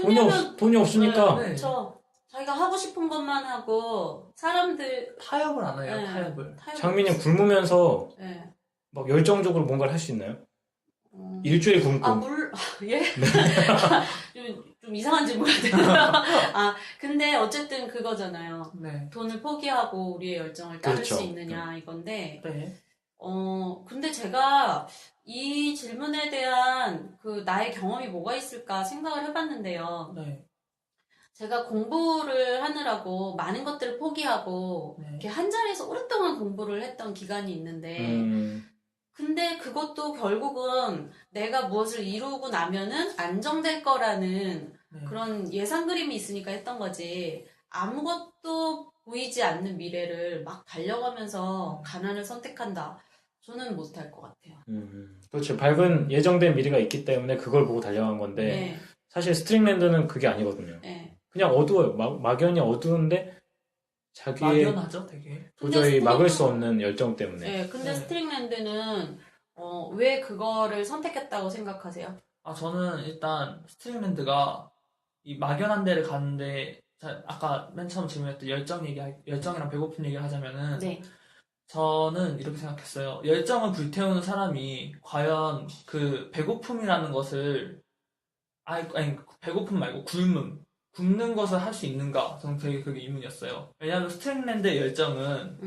왜냐면 돈이 없으니까. 네. 그렇죠. 자기가 하고 싶은 것만 하고 사람들 타협을 안 해요, 네. 타협을. 장민이 굶으면서 네. 막 열정적으로 뭔가를 할 수 있나요? 일주일 굶고. 예? 좀 이상한 질문 같아요. 근데 어쨌든 그거잖아요. 네. 돈을 포기하고 우리의 열정을 따를 그렇죠. 수 있느냐, 이건데, 네. 근데 제가 이 질문에 대한 나의 경험이 뭐가 있을까 생각을 해봤는데요. 네. 제가 공부를 하느라고 많은 것들을 포기하고, 네. 이렇게 한 자리에서 오랫동안 공부를 했던 기간이 있는데, 근데 그것도 결국은 내가 무엇을 이루고 나면은 안정될 거라는 네. 그런 예상 그림이 있으니까 했던 거지. 아무것도 보이지 않는 미래를 막 달려가면서 가난을 선택한다. 저는 못할 것 같아요. 그렇죠. 밝은 예정된 미래가 있기 때문에 그걸 보고 달려간 건데 네. 사실 스트링랜드는 그게 아니거든요. 네. 그냥 어두워요. 막연히 어두운데 자기의 막연하죠, 되게. 도저히 막을 수 없는 열정 때문에. 네. 근데 네. 스트링랜드는 왜 그거를 선택했다고 생각하세요? 저는 일단 스트링랜드가 이 막연한 데를 가는데 아까 맨 처음 질문했던 열정이랑 배고픈 얘기를 하자면은 네. 저는 이렇게 생각했어요. 열정을 불태우는 사람이 과연 그 배고픔이라는 것을 아니 배고픔 말고 굶는 것을 할 수 있는가? 저는 되게 그게 의문이었어요. 왜냐하면 스트링랜드의 열정은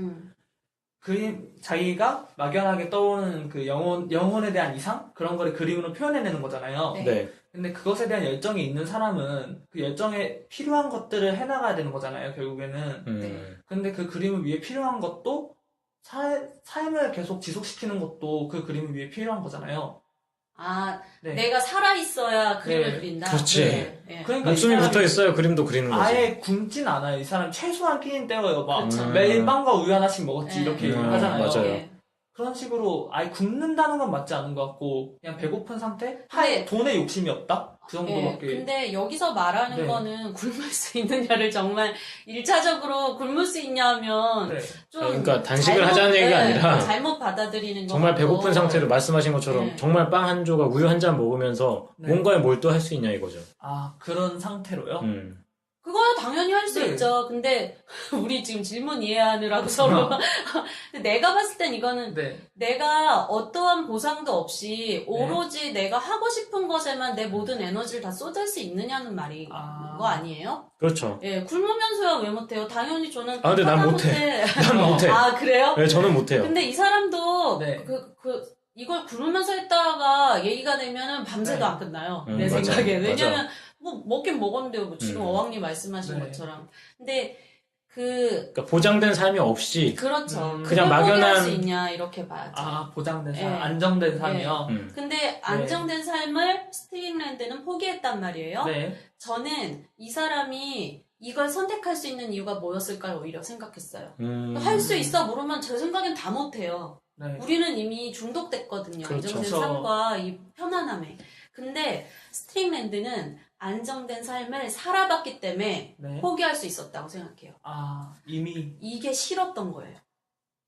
자기가 막연하게 떠오르는 그 영혼에 대한 이상? 그런 거를 그림으로 표현해내는 거잖아요. 네. 네. 근데 그것에 대한 열정이 있는 사람은 그 열정에 필요한 것들을 해나가야 되는 거잖아요, 결국에는. 네. 근데 그 그림을 위해 필요한 것도 삶을 계속 지속시키는 것도 그 그림을 위해 필요한 거잖아요. 네. 내가 살아있어야 그림을 네. 그린다. 그렇지. 네. 네. 그러니까 목숨이 이 사람이 붙어 있어요. 그림도 그리는 거지. 아예 굶진 않아요. 이 사람 최소한 끼니는 때워요. 막 그쵸. 매일 빵과 우유 하나씩 먹었지 네. 이렇게 음, 하잖아요. 맞아요. 네. 그런 식으로 아예 굶는다는 건 맞지 않은 것 같고 그냥 배고픈 상태? 근데- 돈에 욕심이 없다? 그 네, 정도밖에. 근데 여기서 말하는 네. 거는 굶을 수 있느냐를 정말 일차적으로 굶을 수 있냐면 네. 좀 그러니까 단식을 하자는 얘기가 아니라 잘못 받아들이는 거 정말 배고픈 상태로 말씀하신 것처럼 네. 정말 빵 한 조각 우유 한 잔 먹으면서 네. 뭔가에 몰두할 수 있냐 이거죠. 그런 상태로요? 그거야 당연히 할 수 네. 있죠. 근데 우리 지금 질문 이해하느라고 서로 근데 내가 봤을 땐 이거는 네. 내가 어떠한 보상도 없이 오로지 내가 하고 싶은 것에만 내 모든 에너지를 다 쏟을 수 있느냐는 말이 거 아니에요? 그렇죠. 예, 굶으면서야 왜 못해요? 당연히 저는 근데 난 하다 못해. 난 못해. 그래요? 네, 저는 못해요. 근데 이 사람도 네. 이걸 굶으면서 했다가 얘기가 되면은 밤새도 네. 안 끝나요. 내 맞아요. 생각에. 맞아. 왜냐면 뭐 먹긴 먹었는데요. 뭐 지금 음. 어왕님 말씀하신 네. 것처럼. 근데 그러니까 보장된 삶이 없이 그렇죠. 그냥 그걸 포기할 막연한- 수 있냐 이렇게 봐야죠. 보장된 삶, 네. 안정된 삶이요? 근데 안정된 삶을 스트링랜드는 포기했단 말이에요. 네. 저는 이 사람이 이걸 선택할 수 있는 이유가 뭐였을까 오히려 생각했어요. 음. 할 수 있어 모르면 제 생각엔 다 못해요. 네. 우리는 이미 중독됐거든요. 그렇죠. 안정된 삶과 이 편안함에. 근데 스트링랜드는 안정된 삶을 살아봤기 때문에 네. 포기할 수 있었다고 생각해요. 이미, 이게 싫었던 거예요.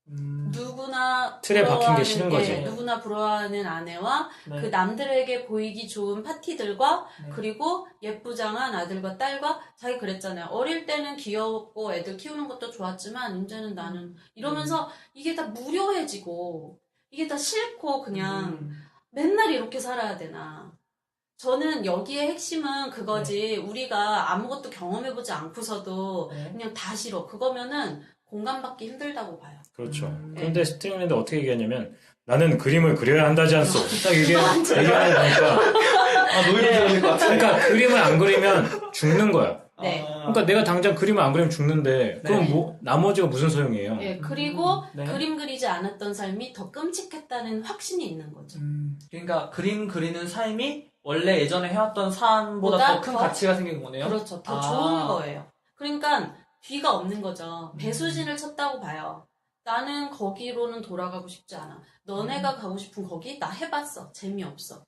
누구나 틀에 박힌 게 싫은 거지. 누구나 부러워하는 아내와 네. 그 남들에게 보이기 좋은 파티들과 네. 그리고 예쁘장한 아들과 딸과 자기 그랬잖아요. 어릴 때는 귀엽고 애들 키우는 것도 좋았지만 이제는 나는 이러면서 이게 다 무료해지고 이게 다 싫고 그냥 맨날 이렇게 살아야 되나. 저는 여기에 핵심은 그거지. 우리가 아무것도 경험해보지 않고서도 네. 그냥 다 싫어. 그거면은 공감받기 힘들다고 봐요. 그렇죠. 네. 근데 스트링랜드 어떻게 얘기하냐면 나는 그림을 그려야 한다지 않소. 딱 이게 얘기하는 거니까. 노이로 들어야 될 것 같아요. 그러니까 그림을 안 그리면 죽는 거야. 네. 그러니까 내가 당장 그림을 안 그리면 죽는데 그럼 네. 뭐 나머지가 무슨 소용이에요? 예, 그리고 네. 그림 그리지 않았던 삶이 더 끔찍했다는 확신이 있는 거죠. 그러니까 그림 그리는 삶이 원래 예전에 해왔던 삶보다 보다 더 큰 더- 가치가 생긴 거네요? 그렇죠. 더 좋은 거예요. 그러니까 뒤가 없는 거죠. 배수진을 쳤다고 봐요. 나는 거기로는 돌아가고 싶지 않아. 너네가 가고 싶은 거기 나 해봤어. 재미없어.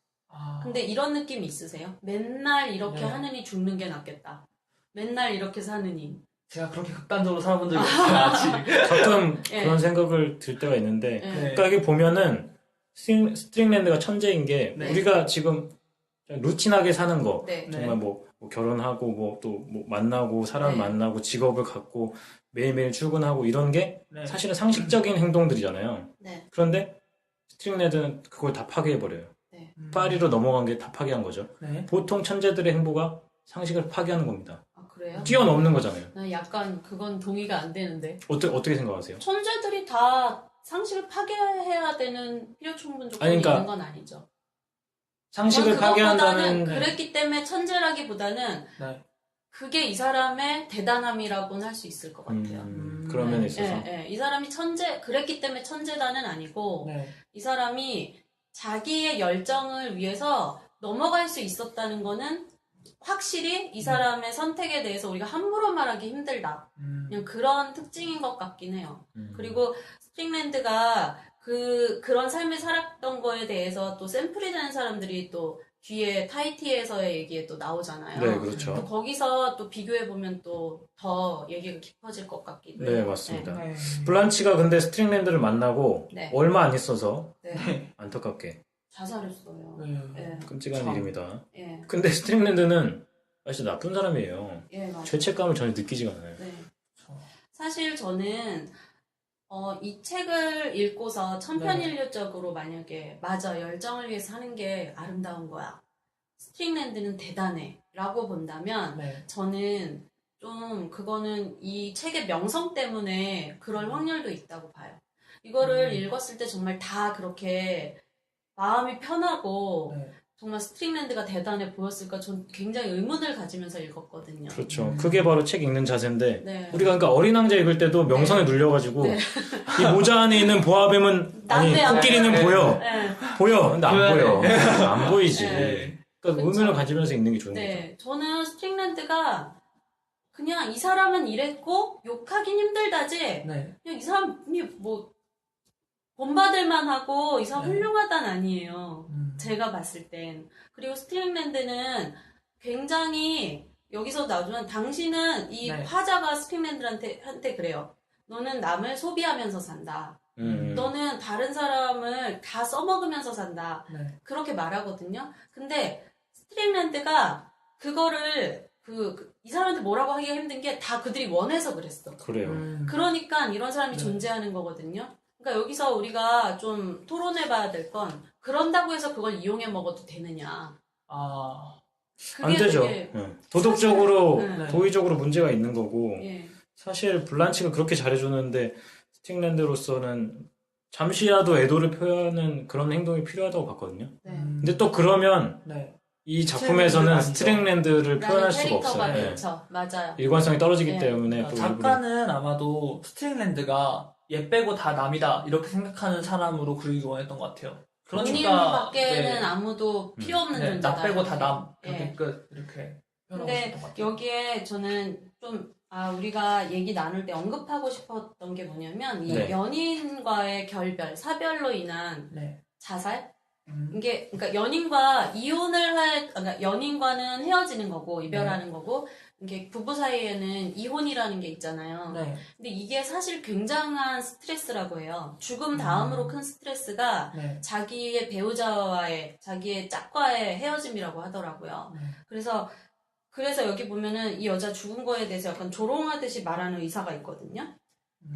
근데 이런 느낌 있으세요? 맨날 이렇게 네. 하느니 죽는 게 낫겠다. 맨날 이렇게 사느니. 제가 그렇게 극단적으로 살아본 적이 없어요, 아직. 가끔 예. 그런 생각을 들 때가 있는데 예. 네. 그러니까 이게 보면은 스트링랜드가 천재인 게 네. 우리가 지금 루틴하게 사는 거 네. 네. 정말 뭐 결혼하고 뭐 또 뭐 만나고 사람 네. 만나고 직업을 갖고 매일매일 출근하고 이런 게 네. 사실은 상식적인 행동들이잖아요. 네. 그런데 스트링레드는 그걸 다 파괴해버려요. 네. 파리로 넘어간 게 다 파괴한 거죠. 네. 보통 천재들의 행보가 상식을 파괴하는 겁니다. 아, 그래요? 뛰어넘는 거잖아요. 나 약간 그건 동의가 안 되는데. 어떻게 생각하세요? 천재들이 다 상식을 파괴해야 되는 필요 충분 조건이 아니, 그러니까 있는 건 아니죠. 상식을 그건 파괴한다는 그것보다는 그랬기 때문에 천재라기보다는 네. 그게 이 사람의 대단함이라고는 할 수 있을 것 같아요. 그런 면에 예, 있어서. 예. 이 사람이 그랬기 때문에 천재다는 아니고, 네. 이 사람이 자기의 열정을 위해서 넘어갈 수 있었다는 거는 확실히 이 사람의 선택에 대해서 우리가 함부로 말하기 힘들다. 그냥 그런 특징인 것 같긴 해요. 그리고 스트링랜드가 그런 삶을 살았던 거에 대해서 또 샘플이 되는 사람들이 또 뒤에 타이티에서의 얘기에 또 나오잖아요. 네, 또 그렇죠. 거기서 또 비교해보면 또 더 얘기가 깊어질 것 같기도 해요. 네, 맞습니다. 네. 블란치가 근데 스트링랜드를 만나고 네. 얼마 안 있어서 네. 안타깝게 자살했어요. 네. 예. 끔찍한 참. 일입니다. 예. 근데 스트링랜드는 사실 나쁜 사람이에요. 예, 맞아요. 죄책감을 전혀 느끼지가 않아요. 네. 사실 저는 이 책을 읽고서 천편일률적으로 만약에 맞아 열정을 위해서 하는 게 아름다운 거야. 스트링랜드는 대단해 라고 본다면 네. 저는 좀 그거는 이 책의 명성 때문에 그럴 확률도 있다고 봐요. 이거를 읽었을 때 정말 다 그렇게 마음이 편하고 네. 정말 스트링랜드가 대단해 보였을까 전 굉장히 의문을 가지면서 읽었거든요. 그렇죠. 그게 바로 책 읽는 자세인데 네. 우리가 그러니까 어린 왕자 읽을 때도 명성에 눌려가지고 네. 이 모자 안에 있는 보아뱀은 아니 난데 안 코끼리는 보여. 보여. 네. 보여. 근데 안 보여야 보여. 안 보이지. 네. 그러니까 그쵸. 의문을 가지면서 읽는 게 좋은 거죠. 네, 저는 스트링랜드가 그냥 이 사람은 이랬고 욕하긴 힘들다지 네. 그냥 이 사람이 뭐 본받을만 하고 이 사람 네. 훌륭하단 아니에요. 제가 봤을 땐. 그리고 스트링랜드는 굉장히 여기서 나오면 당신은 이 네. 화자가 스트링랜드한테 그래요. 너는 남을 소비하면서 산다. 너는 다른 사람을 다 써먹으면서 산다. 네. 그렇게 말하거든요. 근데 스트링랜드가 그거를 이 사람한테 뭐라고 하기가 힘든 게 다 그들이 원해서 그랬어. 그래요. 그러니까 이런 사람이 네. 존재하는 거거든요. 그러니까 여기서 우리가 좀 토론해봐야 될 건 그런다고 해서 그걸 이용해 먹어도 되느냐. 아. 안 그게 되죠. 되게 도덕적으로, 사실, 네. 도의적으로 문제가 있는 거고 예. 사실 블란치가 그렇게 잘해주는데 스팅랜드로서는 잠시라도 애도를 표하는 그런 행동이 필요하다고 봤거든요. 네. 근데 또 그러면 네. 이 작품에서는 스트링랜드는 스트링랜드를 표현할 수가 캐릭터가 없어요. 네. 그렇죠. 맞아요. 일관성이 떨어지기 네. 때문에 또 작가는 아마도 스트링랜드가 얘 빼고 다 남이다 이렇게 생각하는 사람으로 그리기 원했던 것 같아요. 그러니까 본인밖에는 네. 아무도 필요 없는 네, 존재다. 나 빼고 다 남. 예. 이렇게 끝. 이렇게 표현하고 근데 싶었던 것 같아요. 여기에 저는 좀 우리가 얘기 나눌 때 언급하고 싶었던 게 뭐냐면 이 네. 연인과의 결별, 사별로 인한 네. 자살? 이게 그러니까 연인과 그러니까 연인과는 헤어지는 거고 이별하는 거고 이게 부부 사이에는 이혼이라는 게 있잖아요. 네. 근데 이게 사실 굉장한 스트레스라고 해요. 죽음 다음으로 큰 스트레스가 네. 자기의 배우자와의 자기의 짝과의 헤어짐이라고 하더라고요. 네. 그래서 여기 보면은 이 여자 죽은 거에 대해서 약간 조롱하듯이 말하는 의사가 있거든요.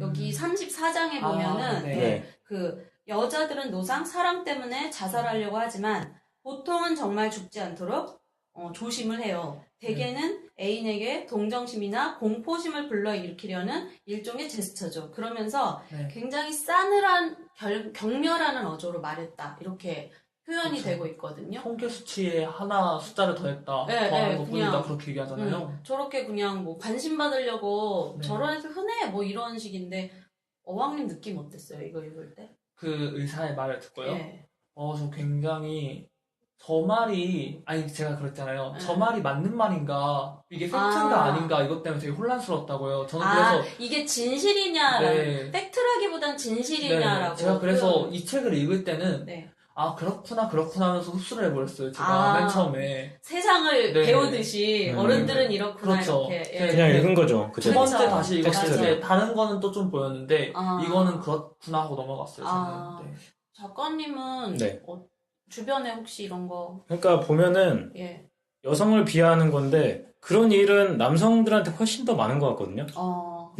여기 34장에 보면은 네. 네. 그 여자들은 노상 사랑 때문에 자살하려고 하지만 보통은 정말 죽지 않도록 조심을 해요. 대개는 애인에게 동정심이나 공포심을 불러일으키려는 일종의 제스처죠. 그러면서 네. 굉장히 싸늘한 격렬하는 어조로 말했다. 이렇게 표현이 그쵸. 되고 있거든요. 통계 수치에 하나 숫자를 더했다. 네, 더하는 네, 것뿐이다. 그냥. 그렇게 얘기하잖아요. 저렇게 그냥 뭐 관심 받으려고 네. 저런 애들 흔해 뭐 이런 식인데 어왕님 느낌 어땠어요? 이거 읽을 때? 그 의사의 말을 듣고요. 예. 저 굉장히 저 말이 아니 제가 그랬잖아요. 네. 저 말이 맞는 말인가 이게 팩트인가 아닌가 이것 때문에 되게 혼란스러웠다고요. 저는 그래서 이게 진실이냐라는 네. 팩트라기보단 진실이냐라고. 네, 제가 그래서 이 책을 읽을 때는 네. 그렇구나 하면서 흡수를 해버렸어요. 제가 맨 처음에 세상을 네. 배우듯이 어른들은 이렇구나 그렇죠. 이렇게. 네. 그냥 네. 읽은 거죠. 두 그죠? 번째 그렇죠. 다시 읽었을 텍스트를. 때 다른 거는 또 좀 보였는데 이거는 그렇구나 하고 넘어갔어요. 아. 저는. 네. 작가님은 네. 주변에 혹시 이런 거 그러니까 보면은 예. 여성을 비하하는 건데 그런 일은 남성들한테 훨씬 더 많은 것 같거든요.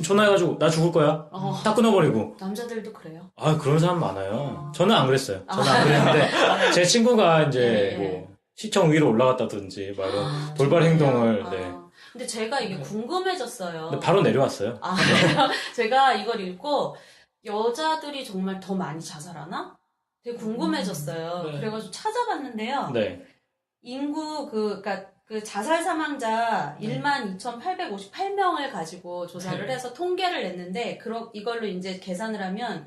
전화해가지고 나 죽을 거야. 딱 끊어버리고. 남자들도 그래요. 아, 그런 사람 많아요. 저는 안 그랬어요. 저는 안 그랬는데 제 친구가 이제 뭐 시청 위로 올라갔다든지 막 이런 돌발 행동을 네. 근데 제가 이게 궁금해졌어요. 근데 바로 내려왔어요. 제가 이걸 읽고 여자들이 정말 더 많이 자살하나? 되게 궁금해졌어요. 네. 그래가지고 찾아봤는데요. 네. 인구 그러니까 그 자살 사망자 12,858명을 가지고 조사를 해서 통계를 냈는데 이걸로 이제 계산을 하면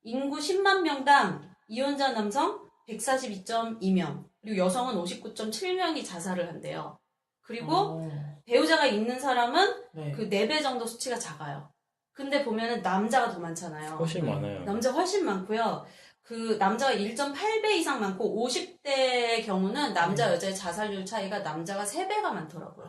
인구 10만 명당 이혼자 남성 142.2명 그리고 여성은 59.7명이 자살을 한대요. 그리고 배우자가 있는 사람은 그 4배 정도 수치가 작아요. 근데 보면은 남자가 더 많잖아요. 훨씬 많아요. 남자 훨씬 많고요. 그 남자가 1.8배 이상 많고 50대의 경우는 남자 여자의 자살률 차이가 남자가 3배가 많더라고요.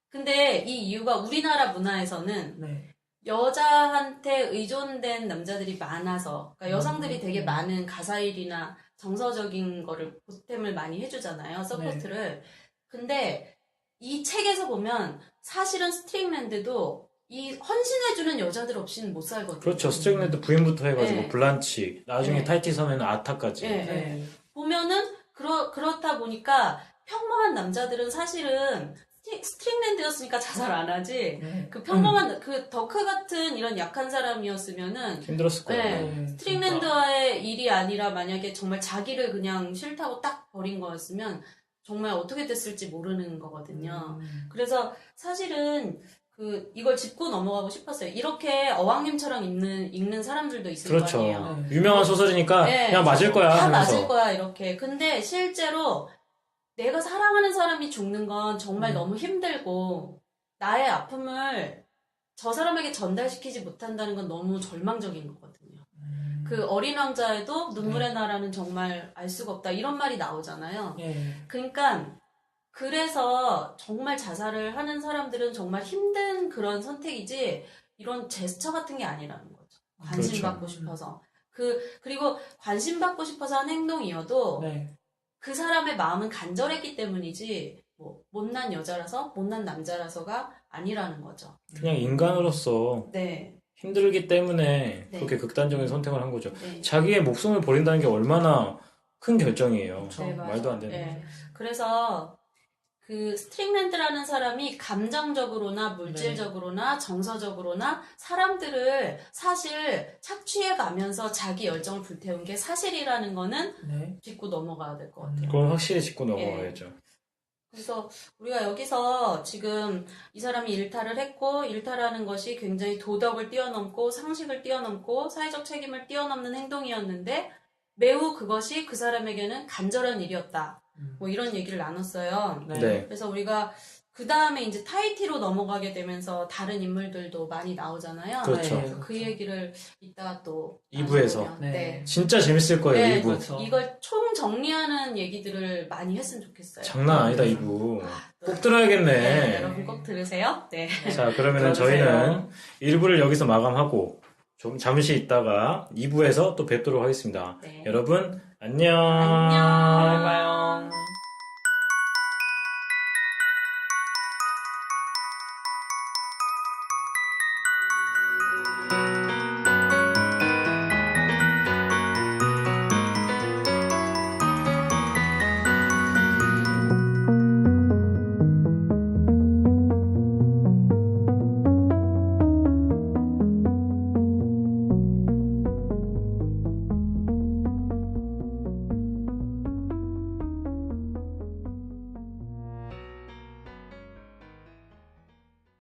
근데 이 이유가 우리나라 문화에서는 여자한테 의존된 남자들이 많아서 그러니까 여성들이 되게 많은 가사일이나 정서적인 거를 보탬을 많이 해주잖아요. 서포트를. 근데 이 책에서 보면 사실은 스트링랜드도 이 헌신해주는 여자들 없이는 못 살거든요. 그렇죠. 스트링랜드 부인부터 해가지고 블란치, 나중에 타이티 섬에는 아타까지. 보면은 그렇다 보니까 평범한 남자들은 사실은 스트링랜드였으니까 자살 안 하지. 그 평범한 그 덕후 같은 이런 약한 사람이었으면은 힘들었을 거예요. 스트링랜드와의 일이 아니라 만약에 정말 자기를 그냥 싫다고 딱 버린 거였으면 정말 어떻게 됐을지 모르는 거거든요. 그래서 사실은 이걸 짚고 넘어가고 싶었어요. 이렇게 어왕님처럼 읽는 사람들도 있을 그렇죠. 거 아니에요. 유명한 소설이니까 그냥 맞을 거야 다 하면서. 맞을 거야 이렇게. 근데 실제로 내가 사랑하는 사람이 죽는 건 정말 너무 힘들고 나의 아픔을 저 사람에게 전달시키지 못한다는 건 너무 절망적인 거거든요. 그 어린 왕자에도 눈물의 나라는 정말 알 수가 없다 이런 말이 나오잖아요. 그러니까 그래서 정말 자살을 하는 사람들은 정말 힘든 그런 선택이지 이런 제스처 같은 게 아니라는 거죠. 관심 그렇죠. 받고 싶어서. 그리고 관심 받고 싶어서 한 행동이어도 그 사람의 마음은 간절했기 때문이지 뭐 못난 여자라서 못난 남자라서가 아니라는 거죠. 그냥 인간으로서 힘들기 때문에 그렇게 극단적인 선택을 한 거죠. 자기의 목숨을 버린다는 게 얼마나 큰 결정이에요. 말도 안 되는. 그래서 그 스트링랜드라는 사람이 감정적으로나 물질적으로나 정서적으로나 사람들을 사실 착취해 가면서 자기 열정을 불태운 게 사실이라는 거는 짚고 넘어가야 될 것 같아요. 그건 확실히 짚고 넘어가야죠. 그래서 우리가 여기서 지금 이 사람이 일탈을 했고 일탈하는 것이 굉장히 도덕을 뛰어넘고 상식을 뛰어넘고 사회적 책임을 뛰어넘는 행동이었는데 매우 그것이 그 사람에게는 간절한 일이었다. 뭐 이런 얘기를 나눴어요. 그래서 우리가 그 다음에 이제 타이티로 넘어가게 되면서 다른 인물들도 많이 나오잖아요. 그렇죠. 그래서 그 얘기를 이따가 또 2부에서. 네. 진짜 재밌을 거예요, 2부. 그렇죠. 이걸 총 정리하는 얘기들을 많이 했으면 좋겠어요. 장난 아니다, 2부. 꼭 들어야겠네. 여러분 꼭 들으세요. 네. 자, 그러면은 저희는 1부를 여기서 마감하고 좀 잠시 있다가 2부에서 또 뵙도록 하겠습니다. 여러분, 안녕. 안녕. 잘 봐요.